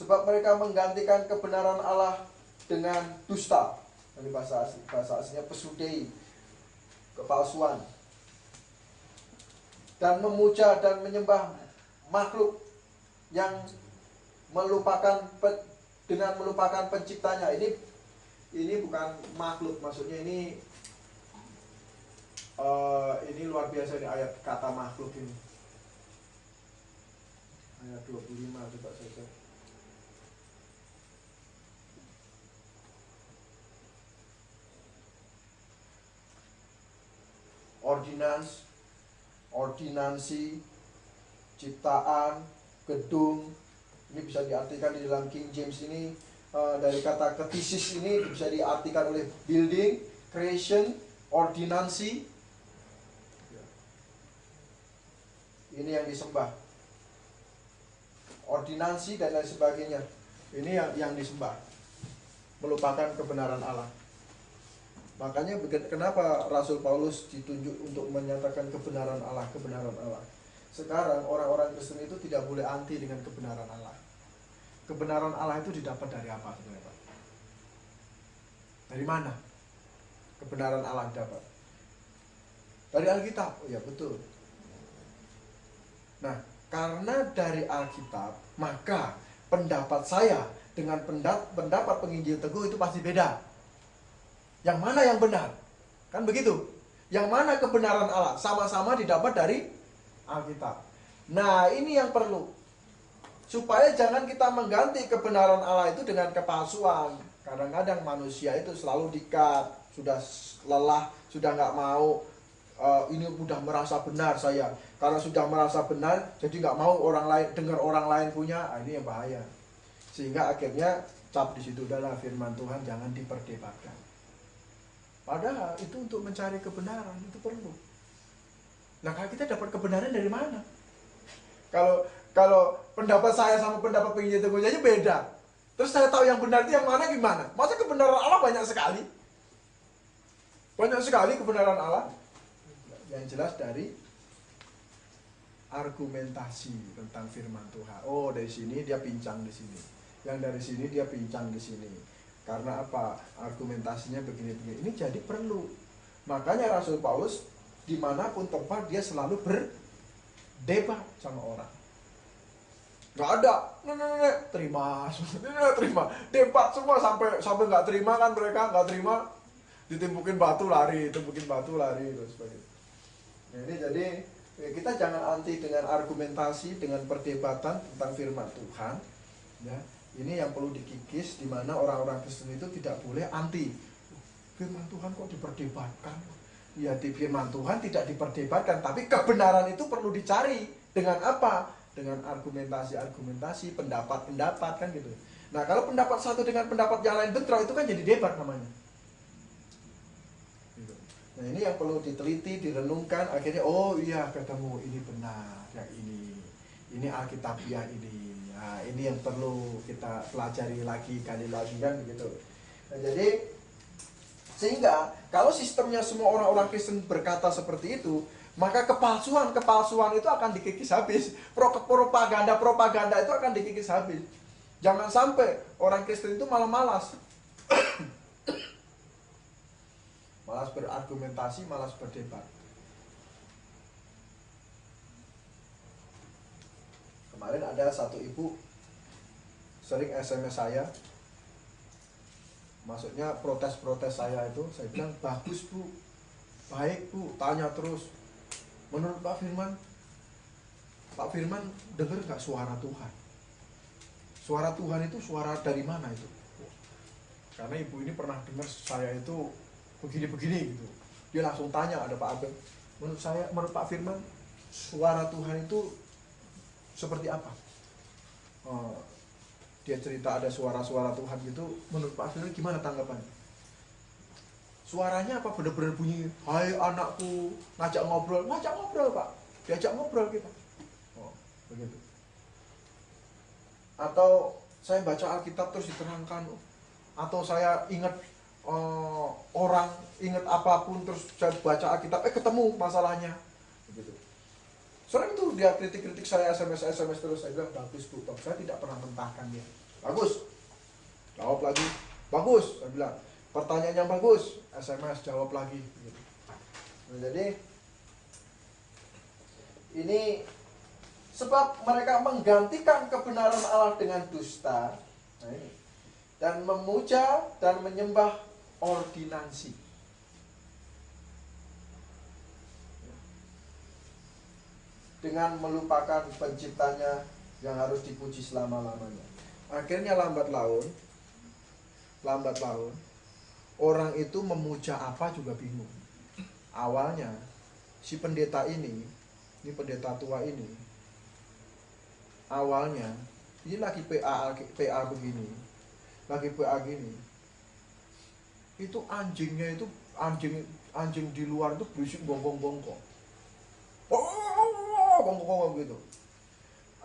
Speaker 1: Sebab mereka menggantikan kebenaran Allah dengan dusta. Ini bahasa aslinya pseudei, kepalsuan. Dan memuja dan menyembah makhluk yang melupakan penciptanya. Ini bukan makhluk, maksudnya ini luar biasa, ini ayat kata makhluk ini. Ayat 25 coba saja. ordinance, ordinansi, ciptaan, gedung. Ini bisa diartikan di dalam King James ini dari kata ketesis ini bisa diartikan oleh building, creation, ordinansi. Ini yang disembah. Ordinansi dan lain sebagainya. Ini yang disembah. Melupakan kebenaran Allah. Makanya kenapa Rasul Paulus ditunjuk untuk menyatakan kebenaran Allah, kebenaran Allah. Sekarang orang-orang Kristen itu tidak boleh anti dengan kebenaran Allah. Kebenaran Allah itu didapat dari apa sebenarnya, Pak? Dari mana kebenaran Allah dapat? Dari Alkitab. Oh ya, betul. Nah, karena dari Alkitab, maka pendapat saya dengan pendapat penginjil teguh itu pasti beda. Yang mana yang benar? Kan begitu. Yang mana kebenaran Allah? Sama-sama didapat dari Alkitab. Nah, ini yang perlu. Supaya jangan kita mengganti kebenaran Allah itu dengan kepalsuan. Kadang-kadang manusia itu selalu dikat, sudah lelah, sudah nggak mau. Ini udah merasa benar saya. Karena sudah merasa benar, jadi nggak mau orang lain dengar orang lain punya. Ini yang bahaya. Sehingga akhirnya cap di situ adalah firman Tuhan jangan diperdebatkan. Padahal itu untuk mencari kebenaran itu perlu. Nah, kalau kita dapat kebenaran dari mana? Kalau pendapat saya sama pendapat penginjil teguh aja beda. Terus saya tahu yang benar itu yang mana gimana? Masa kebenaran Allah banyak sekali? Banyak sekali kebenaran Allah. Yang jelas dari argumentasi tentang firman Tuhan. Oh, dari sini dia pincang di sini. Yang dari sini dia pincang di sini. Karena apa? Argumentasinya begini-begini. Ini jadi perlu. Makanya Rasul Paulus dimanapun tempat dia selalu berdebat sama orang. Gak ada, terima, debat semua sampai nggak terima kan mereka nggak terima, ditimpukin batu lari dan sebagainya. Nah, ini jadi kita jangan anti dengan argumentasi, dengan perdebatan tentang firman Tuhan. Ya, ini yang perlu dikikis, di mana orang-orang Kristen itu tidak boleh anti. Firman Tuhan kok diperdebatkan? Ya, di firman Tuhan tidak diperdebatkan, tapi kebenaran itu perlu dicari. Dengan apa? Dengan argumentasi, pendapat-pendapat kan gitu. Nah, kalau pendapat satu dengan pendapat yang lain bentrok itu kan jadi debat namanya. Gitu. Nah, ini yang perlu diteliti, direnungkan, akhirnya oh iya ketemu ini benar, yang ini Alkitabiah ini. Nah, ini yang perlu kita pelajari lagi, kali lagi kan begitu. Nah, jadi sehingga kalau sistemnya semua orang-orang Kristen berkata seperti itu, maka kepalsuan itu akan dikikis habis. Propaganda itu akan dikikis habis. Jangan sampai orang Kristen itu malah malas. Malas berargumentasi, malas berdebat. Kemarin ada satu ibu sering SMS saya. Maksudnya protes-protes saya itu, saya bilang bagus Bu, baik Bu, tanya terus. Menurut Pak Firman dengar gak suara Tuhan? Suara Tuhan itu suara dari mana itu? Karena ibu ini pernah dengar saya itu begini-begini gitu. Dia langsung tanya, ada Pak Abel, menurut Pak Firman suara Tuhan itu seperti apa? Dia cerita ada suara-suara Tuhan gitu. Menurut Pak Firman gimana tanggapannya? Suaranya apa? Benar-benar bunyi, hai anakku, ngajak ngobrol Pak, diajak ngobrol kita. Oh, begitu. Atau saya baca Alkitab terus diterangkan, atau saya ingat orang, ingat apapun terus saya baca Alkitab, ketemu masalahnya, begitu. Sering tuh dia kritik-kritik saya, SMS terus, saya bilang bagus Bu, saya tidak pernah mentahkan dia. Bagus, jawab lagi, bagus, saya bilang. Pertanyaan yang bagus, SMS jawab lagi. Nah, jadi ini sebab mereka menggantikan kebenaran Allah dengan dusta, dan memuja dan menyembah ordinansi. Dengan melupakan penciptanya yang harus dipuji selama-lamanya. Akhirnya lambat laun orang itu memuja apa juga bingung. Awalnya si pendeta ini pendeta tua ini, awalnya ini lagi PA begini, lagi PA gini, itu anjingnya itu anjing di luar itu berisik bongkong-bongkong, bongkong gitu.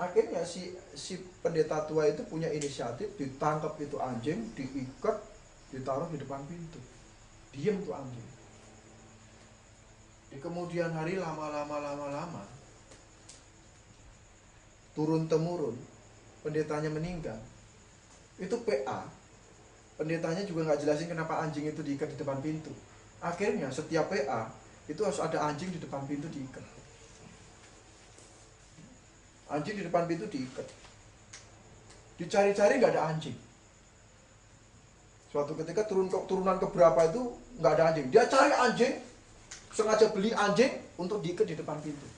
Speaker 1: Akhirnya si pendeta tua itu punya inisiatif, ditangkap itu anjing, diikat, ditaruh di depan pintu, diam tuh anjing. Di kemudian hari lama turun temurun pendetanya meninggal. Itu PA, pendetanya juga nggak jelasin kenapa anjing itu diikat di depan pintu. Akhirnya setiap PA itu harus ada anjing di depan pintu diikat. Anjing di depan pintu diikat. Dicari-cari nggak ada anjing. Suatu ketika turunan keberapa itu nggak ada anjing. Dia cari anjing, sengaja beli anjing untuk diikat di depan pintu.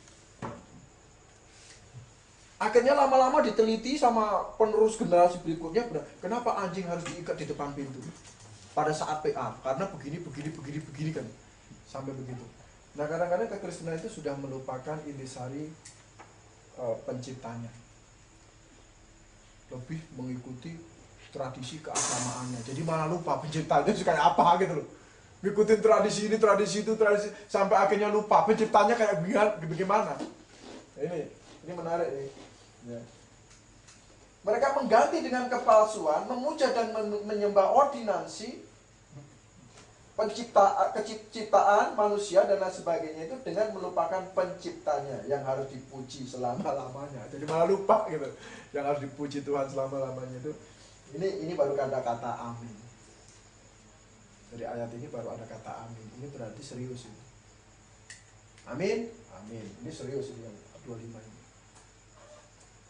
Speaker 1: Akhirnya lama-lama diteliti sama penerus generasi berikutnya, kenapa anjing harus diikat di depan pintu pada saat PA? Karena begini kan, sampai begitu. Nah, kadang-kadang kekristenan itu sudah melupakan intisari penciptanya, lebih mengikuti tradisi keagamaannya. Jadi malah lupa penciptanya kayak apa gitu loh. Ngikutin tradisi ini, tradisi itu, tradisi, sampai akhirnya lupa penciptanya kayak bagaimana. Ini menarik nih. Ya. Mereka mengganti dengan kepalsuan, memuja dan menyembah ordinansi, penciptaan manusia dan lain sebagainya itu dengan melupakan penciptanya yang harus dipuji selama-lamanya. Jadi malah lupa gitu, yang harus dipuji Tuhan selama-lamanya itu. Ini baru kata-kata amin. Dari ayat ini baru ada kata amin. Ini berarti serius ini. Amin, amin. Ini serius ini yang 25 ini.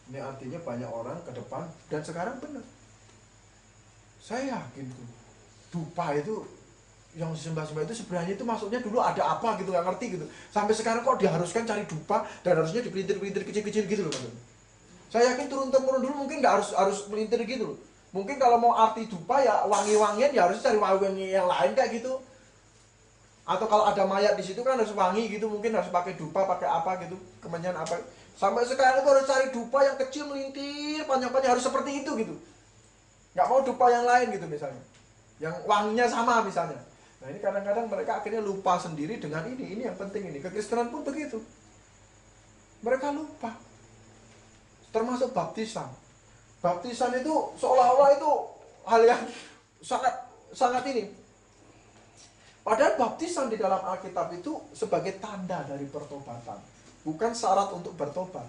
Speaker 1: Ini artinya banyak orang ke depan, dan sekarang benar. Saya yakin tuh, dupa itu yang disembah-sembah itu sebenarnya itu maksudnya dulu ada apa gitu, nggak ngerti gitu. Sampai sekarang kok diharuskan cari dupa dan harusnya dipelintir-pelintir kecil-kecil gitu loh maksudnya. Saya yakin turun-temurun dulu mungkin nggak harus melintir gitu loh. Mungkin kalau mau arti dupa ya wangi-wangian ya harusnya cari wangi yang lain kayak gitu. Atau kalau ada mayat di situ kan harus wangi gitu, mungkin harus pakai dupa, pakai apa gitu, kemenyan apa. Sampai sekarang itu harus cari dupa yang kecil melintir, panjang-panjang, harus seperti itu gitu. Nggak mau dupa yang lain gitu misalnya, yang wanginya sama misalnya. Nah ini kadang-kadang mereka akhirnya lupa sendiri dengan ini yang penting ini. Kekristenan pun begitu. Mereka lupa. Termasuk baptisan. Baptisan itu seolah-olah itu hal yang sangat ini. Padahal baptisan di dalam Alkitab itu sebagai tanda dari pertobatan, bukan syarat untuk bertobat,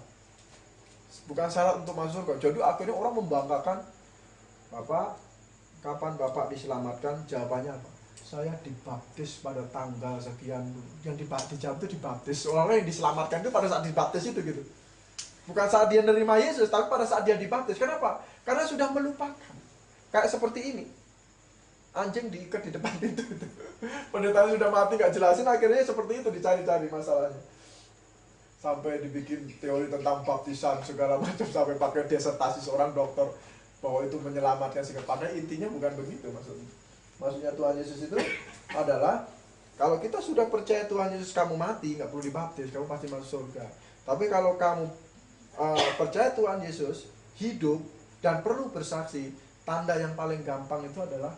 Speaker 1: bukan syarat untuk masuk surga. Jadi akhirnya orang membanggakan, Bapak, kapan Bapak diselamatkan? Jawabannya apa? Saya dibaptis pada tanggal sekian. Yang dijawab itu dibaptis. Orang yang diselamatkan itu pada saat dibaptis itu gitu. Bukan saat dia menerima Yesus, tapi pada saat dia dibaptis. Kenapa? Karena sudah melupakan. Kayak seperti ini. Anjing diikat di depan pintu itu. Pendetanya sudah mati, gak jelasin, akhirnya seperti itu dicari-cari masalahnya. Sampai dibikin teori tentang baptisan segala macam, sampai pakai disertasi seorang dokter bahwa itu menyelamatkan segala. Padahal intinya bukan begitu maksudnya. Maksudnya Tuhan Yesus itu adalah kalau kita sudah percaya Tuhan Yesus, kamu mati nggak perlu dibaptis, kamu pasti masuk surga. Tapi kalau kamu percaya Tuhan Yesus hidup dan perlu bersaksi, tanda yang paling gampang itu adalah,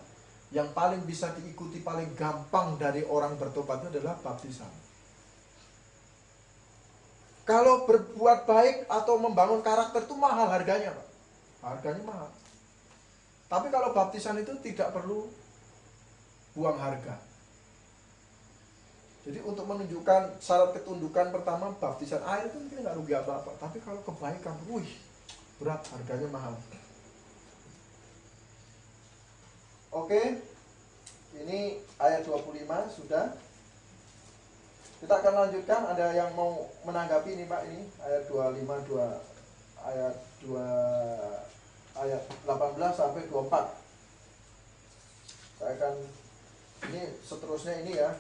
Speaker 1: yang paling bisa diikuti paling gampang dari orang bertobat itu adalah baptisan. Kalau berbuat baik atau membangun karakter itu mahal harganya, Pak. Harganya mahal. Tapi kalau baptisan itu tidak perlu buang harga. Jadi untuk menunjukkan syarat ketundukan pertama, baptisan air itu mungkin nggak rugi apa-apa. Tapi kalau kebaikan, berat, harganya mahal. Oke, ini ayat 25 sudah. Kita akan lanjutkan, ada yang mau menanggapi ini Pak, ini ayat 25, ayat 18 sampai 24. Saya akan, ini seterusnya ini ya.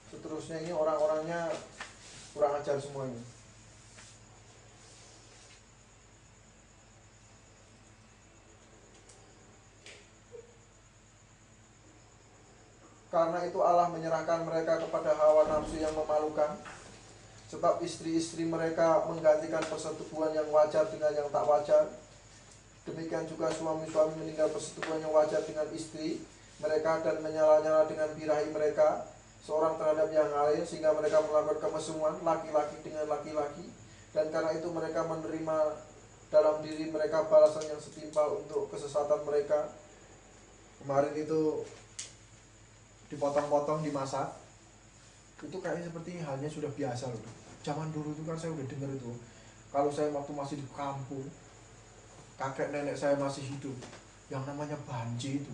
Speaker 1: Seterusnya ini orang-orangnya kurang ajar semua ini. Karena itu Allah menyerahkan mereka kepada hawa nafsu yang memalukan, Sebab istri-istri mereka menggantikan persetubuhan yang wajar dengan yang tak wajar. Demikian juga suami-suami meninggal persetubuhan yang wajar dengan istri mereka dan menyala-nyala dengan birahi mereka seorang terhadap yang lain, sehingga mereka melakukan kemesuman laki-laki dengan laki-laki, dan karena itu mereka menerima dalam diri mereka balasan yang setimpal untuk kesesatan mereka. Kemarin itu dipotong-potong, dimasak, itu kayaknya seperti halnya sudah biasa loh. Zaman dulu itu kan saya udah dengar itu, kalau saya waktu masih di kampung, kakek nenek saya masih hidup, yang namanya banji itu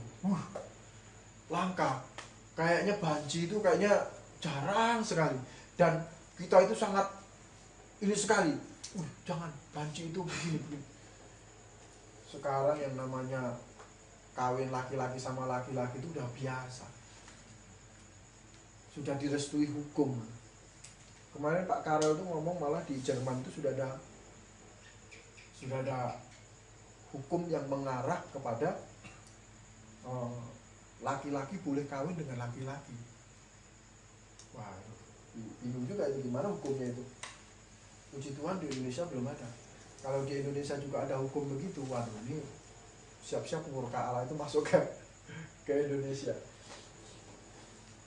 Speaker 1: langka. Kayaknya banji itu kayaknya jarang sekali, dan kita itu sangat ini sekali, jangan banji itu begini. Sekarang yang namanya kawin laki-laki sama laki-laki itu udah biasa, sudah direstui hukum. Kemarin Pak Karel itu ngomong malah di Jerman itu sudah ada hukum yang mengarah kepada laki-laki boleh kawin dengan laki-laki. Wah, bingung juga itu gimana hukumnya itu. Puji Tuhan di Indonesia belum ada. Kalau di Indonesia juga ada hukum begitu, waduh, ini siap-siap murka Allah itu masuk ke Indonesia.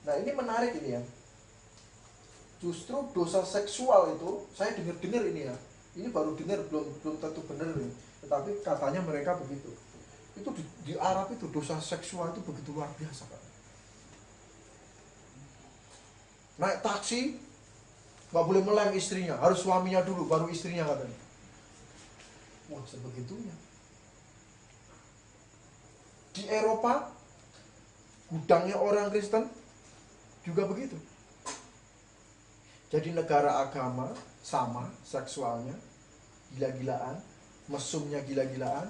Speaker 1: Nah, ini menarik ini ya. Justru dosa seksual itu, saya dengar ini ya. Ini baru dengar, belum tentu benar nih. Tetapi katanya mereka begitu. Itu di Arab itu dosa seksual itu begitu luar biasa, Pak. Naik taksi nggak boleh meleng istrinya, harus suaminya dulu baru istrinya katanya. Wah, sebegitunya. Di Eropa gudangnya orang Kristen juga begitu. Jadi negara agama sama seksualnya, gila-gilaan, mesumnya gila-gilaan.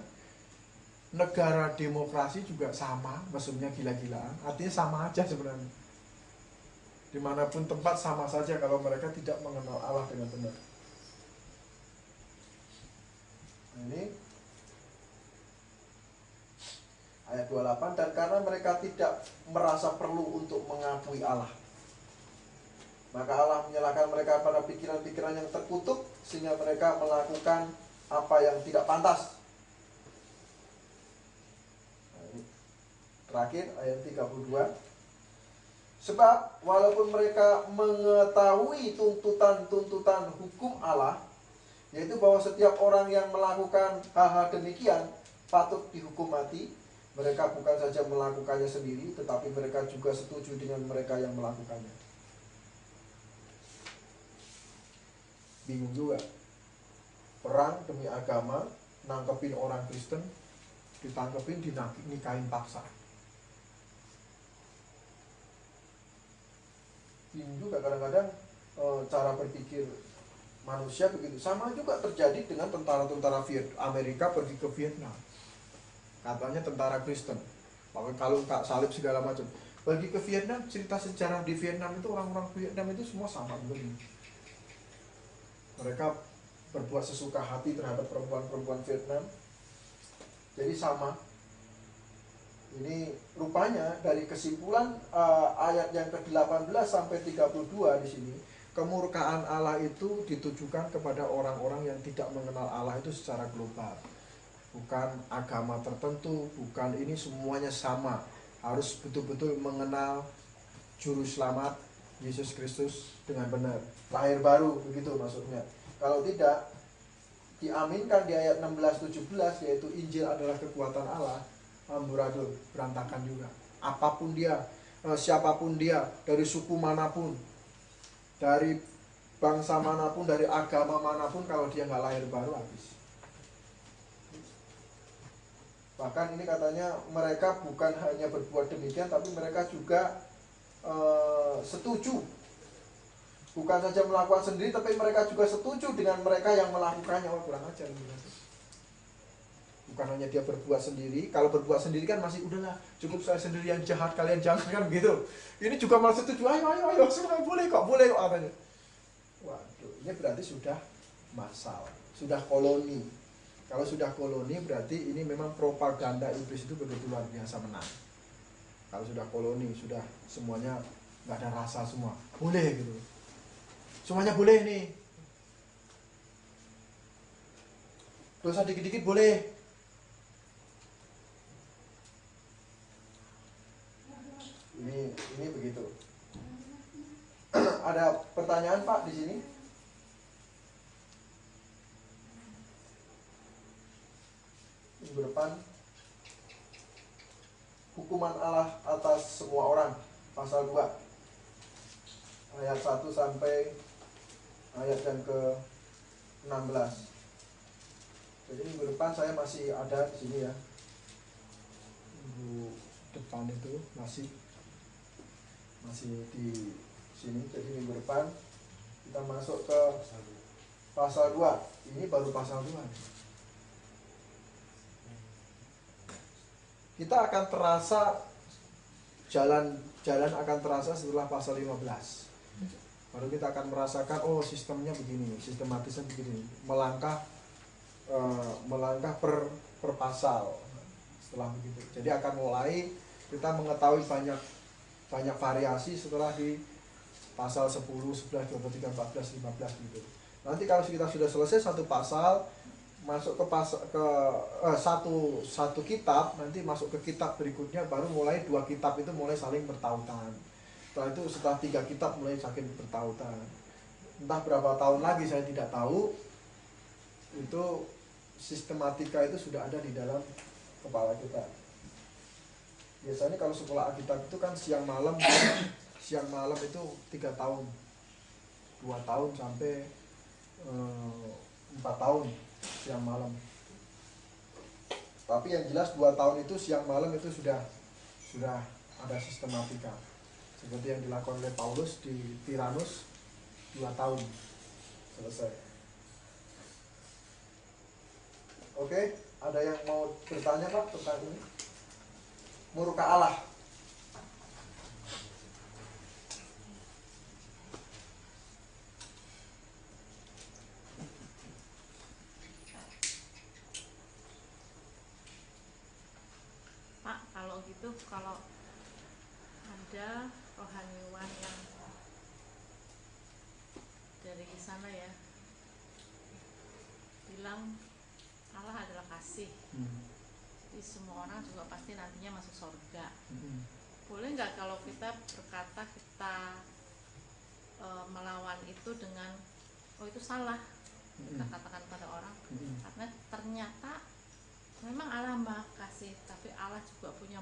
Speaker 1: Negara demokrasi juga sama, mesumnya gila-gilaan. Artinya sama aja sebenarnya. Dimanapun tempat sama saja kalau mereka tidak mengenal Allah dengan benar. Nah, ini ayat 28, dan karena mereka tidak merasa perlu untuk mengakui Allah, maka Allah menyalahkan mereka pada pikiran-pikiran yang terkutuk, sehingga mereka melakukan apa yang tidak pantas. Terakhir ayat 32. Sebab walaupun mereka mengetahui tuntutan-tuntutan hukum Allah, yaitu bahwa setiap orang yang melakukan hal-hal demikian patut dihukum mati, mereka bukan saja melakukannya sendiri, tetapi mereka juga setuju dengan mereka yang melakukannya. Bingung juga. Perang demi agama, nangkepin orang Kristen, ditangkepin, dinikahin paksa. Bingung juga kadang-kadang cara berpikir manusia begitu. Sama juga terjadi dengan tentara-tentara Amerika pergi ke Vietnam. Katanya tentara Kristen, kalau nggak salib segala macam. Pergi ke Vietnam, cerita sejarah di Vietnam itu orang-orang Vietnam itu semua sama begini. Mereka berbuat sesuka hati terhadap perempuan-perempuan Vietnam. Jadi sama. Ini rupanya dari kesimpulan ayat yang ke-18 sampai 32 di sini, kemurkaan Allah itu ditujukan kepada orang-orang yang tidak mengenal Allah itu secara global. Bukan agama tertentu, bukan ini, semuanya sama. Harus betul-betul mengenal juru selamat Yesus Kristus dengan benar. Lahir baru, begitu maksudnya. Kalau tidak, diaminkan di ayat 16-17, yaitu Injil adalah kekuatan Allah, amburadul, berantakan juga. Apapun dia, siapapun dia, dari suku manapun, dari bangsa manapun, dari agama manapun, kalau dia nggak lahir baru, habis. Bahkan ini katanya mereka bukan hanya berbuat demikian, tapi mereka juga setuju. Bukan saja melakukan sendiri, tapi mereka juga setuju dengan mereka yang melakukannya. Oh, kurang ajar. Bukan hanya dia berbuat sendiri. Kalau berbuat sendiri kan masih udahlah, cukup saya sendiri yang jahat, kalian jangan, kan begitu. Ini juga malah setuju, ayo, semua boleh kok katanya. Waduh, ini berarti sudah massal, sudah koloni. Kalau sudah koloni berarti ini memang propaganda iblis itu begitu luar biasa menang. Kalau sudah koloni, sudah semuanya nggak ada rasa semua, boleh gitu. semuanya boleh nih. Dosa dikit-dikit boleh. Ini begitu. Ada pertanyaan Pak di sini? Minggu depan, hukuman Allah atas semua orang, pasal 2 ayat 1 sampai ayat yang ke 16. Jadi minggu depan saya masih ada di sini ya. Minggu depan itu masih di sini. Jadi minggu depan kita masuk ke pasal 2. Ini baru pasal 2. Kita akan terasa jalan akan terasa setelah pasal 15. Baru kita akan merasakan, oh sistemnya begini, sistematisnya begini, melangkah per pasal. Setelah begitu, jadi akan mulai kita mengetahui banyak variasi setelah di pasal 10, 11, 12, 13, 14, 15 gitu. Nanti kalau kita sudah selesai satu pasal, masuk ke satu kitab, nanti masuk ke kitab berikutnya, baru mulai 2 kitab itu mulai saling bertautan. Setelah 3 kitab mulai saling bertautan. Entah berapa tahun lagi saya tidak tahu. Itu sistematika itu sudah ada di dalam kepala kita. Biasanya kalau sekolah Alkitab itu kan siang malam itu 3 tahun, 2 tahun sampai 4 tahun siang malam. Tapi yang jelas 2 tahun itu siang malam itu sudah ada sistematika. Seperti yang dilakukan oleh Paulus di Tiranus, 2 tahun selesai. Oke, ada yang mau bertanya Pak tentang ini? Murka Allah.
Speaker 2: Kalau ada rohaniwan yang dari sana ya bilang Allah adalah kasih, jadi semua orang juga pasti nantinya masuk surga. Boleh nggak kalau kita berkata kita melawan itu dengan itu salah, kita katakan pada orang, karena ternyata memang Allah Maha Kasih, tapi Allah juga punya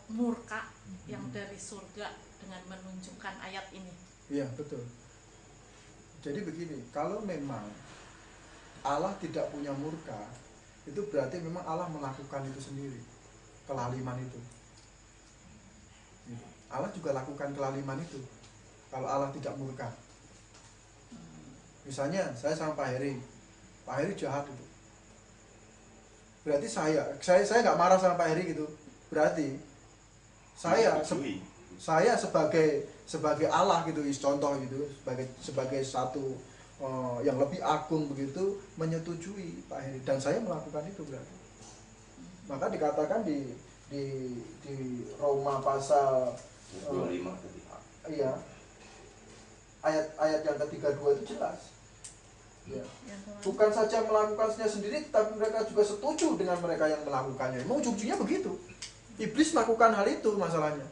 Speaker 2: murka yang dari surga dengan menunjukkan ayat ini.
Speaker 1: Iya, betul. Jadi begini, kalau memang Allah tidak punya murka, itu berarti memang Allah melakukan itu sendiri, kelaliman itu. Allah juga lakukan kelaliman itu kalau Allah tidak murka. Misalnya saya sama Pak Heri jahat itu. Berarti saya nggak marah sama Pak Heri gitu. Berarti saya sebagai Allah gitu, contoh gitu, sebagai satu yang lebih agung begitu, menyetujui Pak Heri dan saya melakukan itu berarti. Maka dikatakan di Roma pasal
Speaker 3: 25
Speaker 1: iya, ayat yang ke-32 itu jelas. Ya. Bukan saja melakukannya sendiri, tapi mereka juga setuju dengan mereka yang melakukannya. Mau ujung-ujungnya begitu. Iblis melakukan hal itu masalahnya.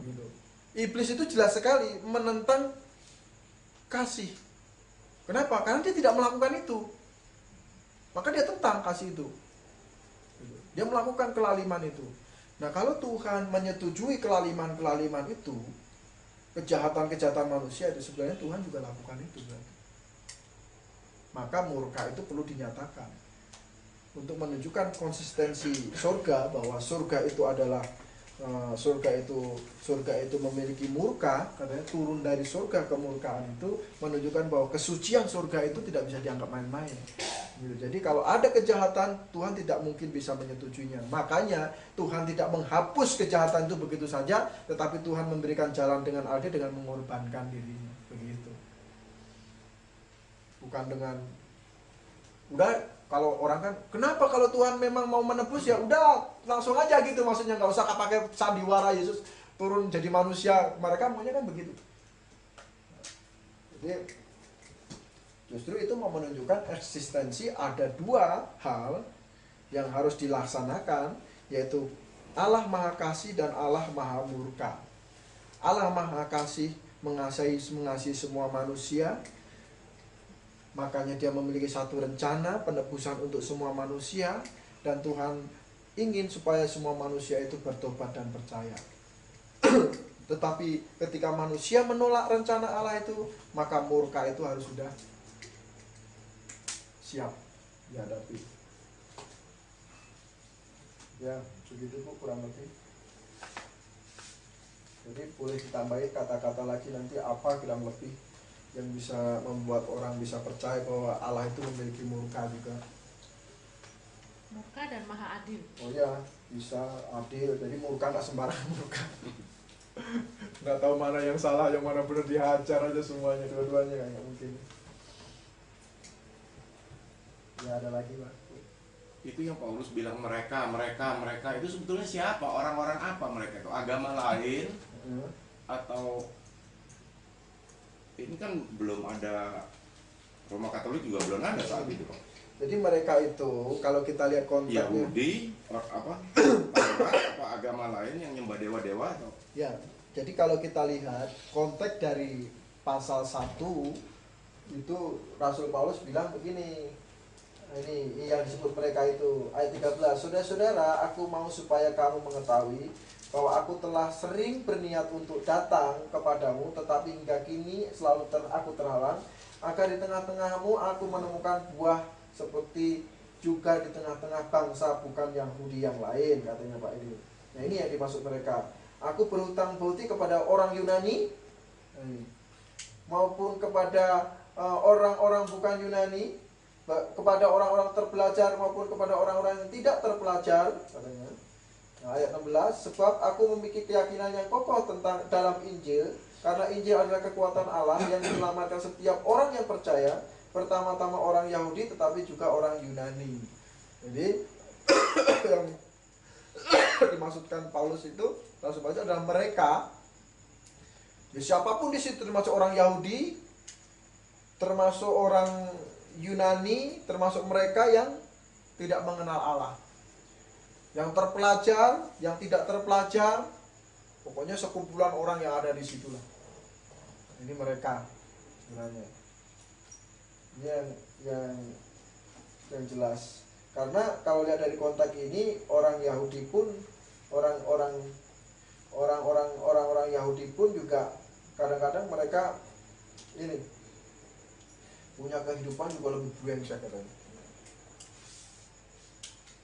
Speaker 1: Begitu. Iblis itu jelas sekali menentang kasih. Kenapa? Karena dia tidak melakukan itu. Maka dia tentang kasih itu. Dia melakukan kelaliman itu. Nah, kalau Tuhan menyetujui kelaliman itu, kejahatan manusia itu, sebenarnya Tuhan juga lakukan itu berarti. Maka murka itu perlu dinyatakan untuk menunjukkan konsistensi surga, bahwa surga itu adalah surga itu memiliki murka, katanya turun dari surga kemurkaan itu menunjukkan bahwa kesucian surga itu tidak bisa dianggap main-main. Jadi kalau ada kejahatan, Tuhan tidak mungkin bisa menyetujuinya. Makanya Tuhan tidak menghapus kejahatan itu begitu saja, tetapi Tuhan memberikan jalan dengan adil dengan mengorbankan dirinya. Begitu. Bukan dengan udah, kalau orang kan kenapa kalau Tuhan memang mau menebus ya udah langsung aja gitu, maksudnya nggak usah pakai sandiwara Yesus turun jadi manusia, mereka maunya kan begitu. Jadi justru itu mau menunjukkan eksistensi ada dua hal yang harus dilaksanakan, yaitu Allah Maha Kasih dan Allah Maha Murka. Allah Maha Kasih mengasihi semua manusia, makanya dia memiliki satu rencana penebusan untuk semua manusia, dan Tuhan ingin supaya semua manusia itu bertobat dan percaya. Tetapi ketika manusia menolak rencana Allah itu, maka murka itu harus sudah siap dihadapi. Ya, begitu Bu, kurang lebih. Jadi boleh ditambahin kata-kata lagi nanti apa kurang lebih yang bisa membuat orang bisa percaya bahwa Allah itu memiliki murka juga.
Speaker 2: Murka dan maha adil.
Speaker 1: Oh ya, bisa adil. Jadi murka nggak sembarangan murka. Nggak tahu mana yang salah, yang mana benar, dihajar aja semuanya, dua-duanya nggak mungkin. Ya ada lagi Pak.
Speaker 3: Itu yang Paulus bilang mereka itu sebetulnya siapa? Orang-orang apa mereka? Itu agama lain atau ini kan belum ada, Roma Katolik juga belum ada saat itu.
Speaker 1: Jadi mereka itu kalau kita lihat konteksnya
Speaker 3: Yahudi apa agama lain yang nyembah dewa-dewa atau?
Speaker 1: Ya, jadi kalau kita lihat konteks dari pasal 1 itu Rasul Paulus bilang begini. Ini yang disebut mereka itu ayat 13. Saudara-saudara, aku mau supaya kamu mengetahui bahwa aku telah sering berniat untuk datang kepadamu, tetapi hingga kini selalu aku terhalang, agar di tengah-tengahmu aku menemukan buah seperti juga di tengah-tengah bangsa bukan Yahudi yang lain, katanya Pak ini. Nah ini yang dimaksud mereka. Aku berhutang budi kepada orang Yunani maupun kepada orang-orang bukan Yunani, kepada orang-orang terpelajar maupun kepada orang-orang yang tidak terpelajar, katanya. Nah, ayat 16, sebab aku memiliki keyakinan yang kokoh tentang dalam Injil, karena Injil adalah kekuatan Allah yang menyelamatkan setiap orang yang percaya, pertama-tama orang Yahudi tetapi juga orang Yunani. Jadi yang dimaksudkan Paulus itu, Rasul Paulus adalah mereka. Ya, siapapun di situ, termasuk orang Yahudi, termasuk orang Yunani, termasuk mereka yang tidak mengenal Allah, yang terpelajar, yang tidak terpelajar, pokoknya sekumpulan orang yang ada di situlah. Ini mereka sebenarnya. Ini yang jelas. Karena kalau lihat dari konteks ini, orang Yahudi pun orang-orang Yahudi pun juga kadang-kadang mereka ini punya kehidupan juga lebih brengsek katanya.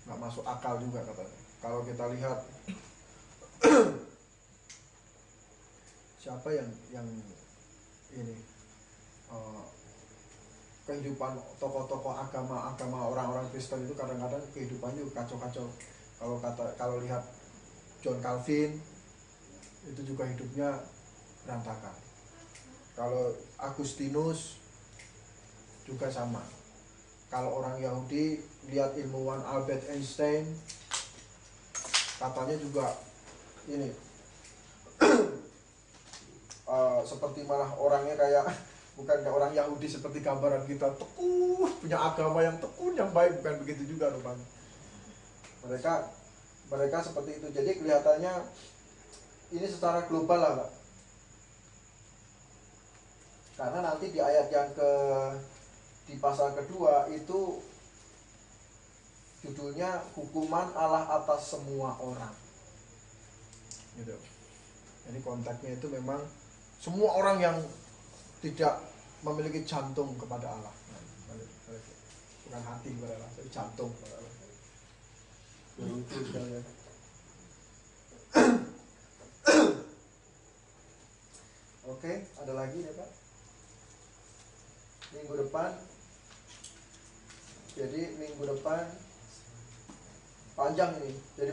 Speaker 1: Nggak masuk akal juga katanya. Kalau kita lihat siapa yang ini kehidupan tokoh-tokoh agama orang-orang Kristen itu kadang-kadang kehidupannya kacau-kacau. Kalau lihat John Calvin itu juga hidupnya berantakan. Kalau Agustinus juga sama. Kalau orang Yahudi lihat ilmuwan Albert Einstein, katanya juga ini seperti malah orangnya kayak bukan kayak orang Yahudi seperti gambaran kita, tekun, punya agama yang tekun, yang baik, bukan begitu juga rupanya. Mereka seperti itu. Jadi kelihatannya ini secara global lah Pak. Karena nanti di ayat yang di pasal kedua itu judulnya hukuman Allah atas semua orang. Gitu. Jadi konteksnya itu memang semua orang yang tidak memiliki jantung kepada Allah. Bukan hati kepada Allah, tapi jantung kepada Allah. Lucu sekali. Oke, ada lagi ya Pak? Minggu depan. Jadi minggu depan panjang ini. Jadi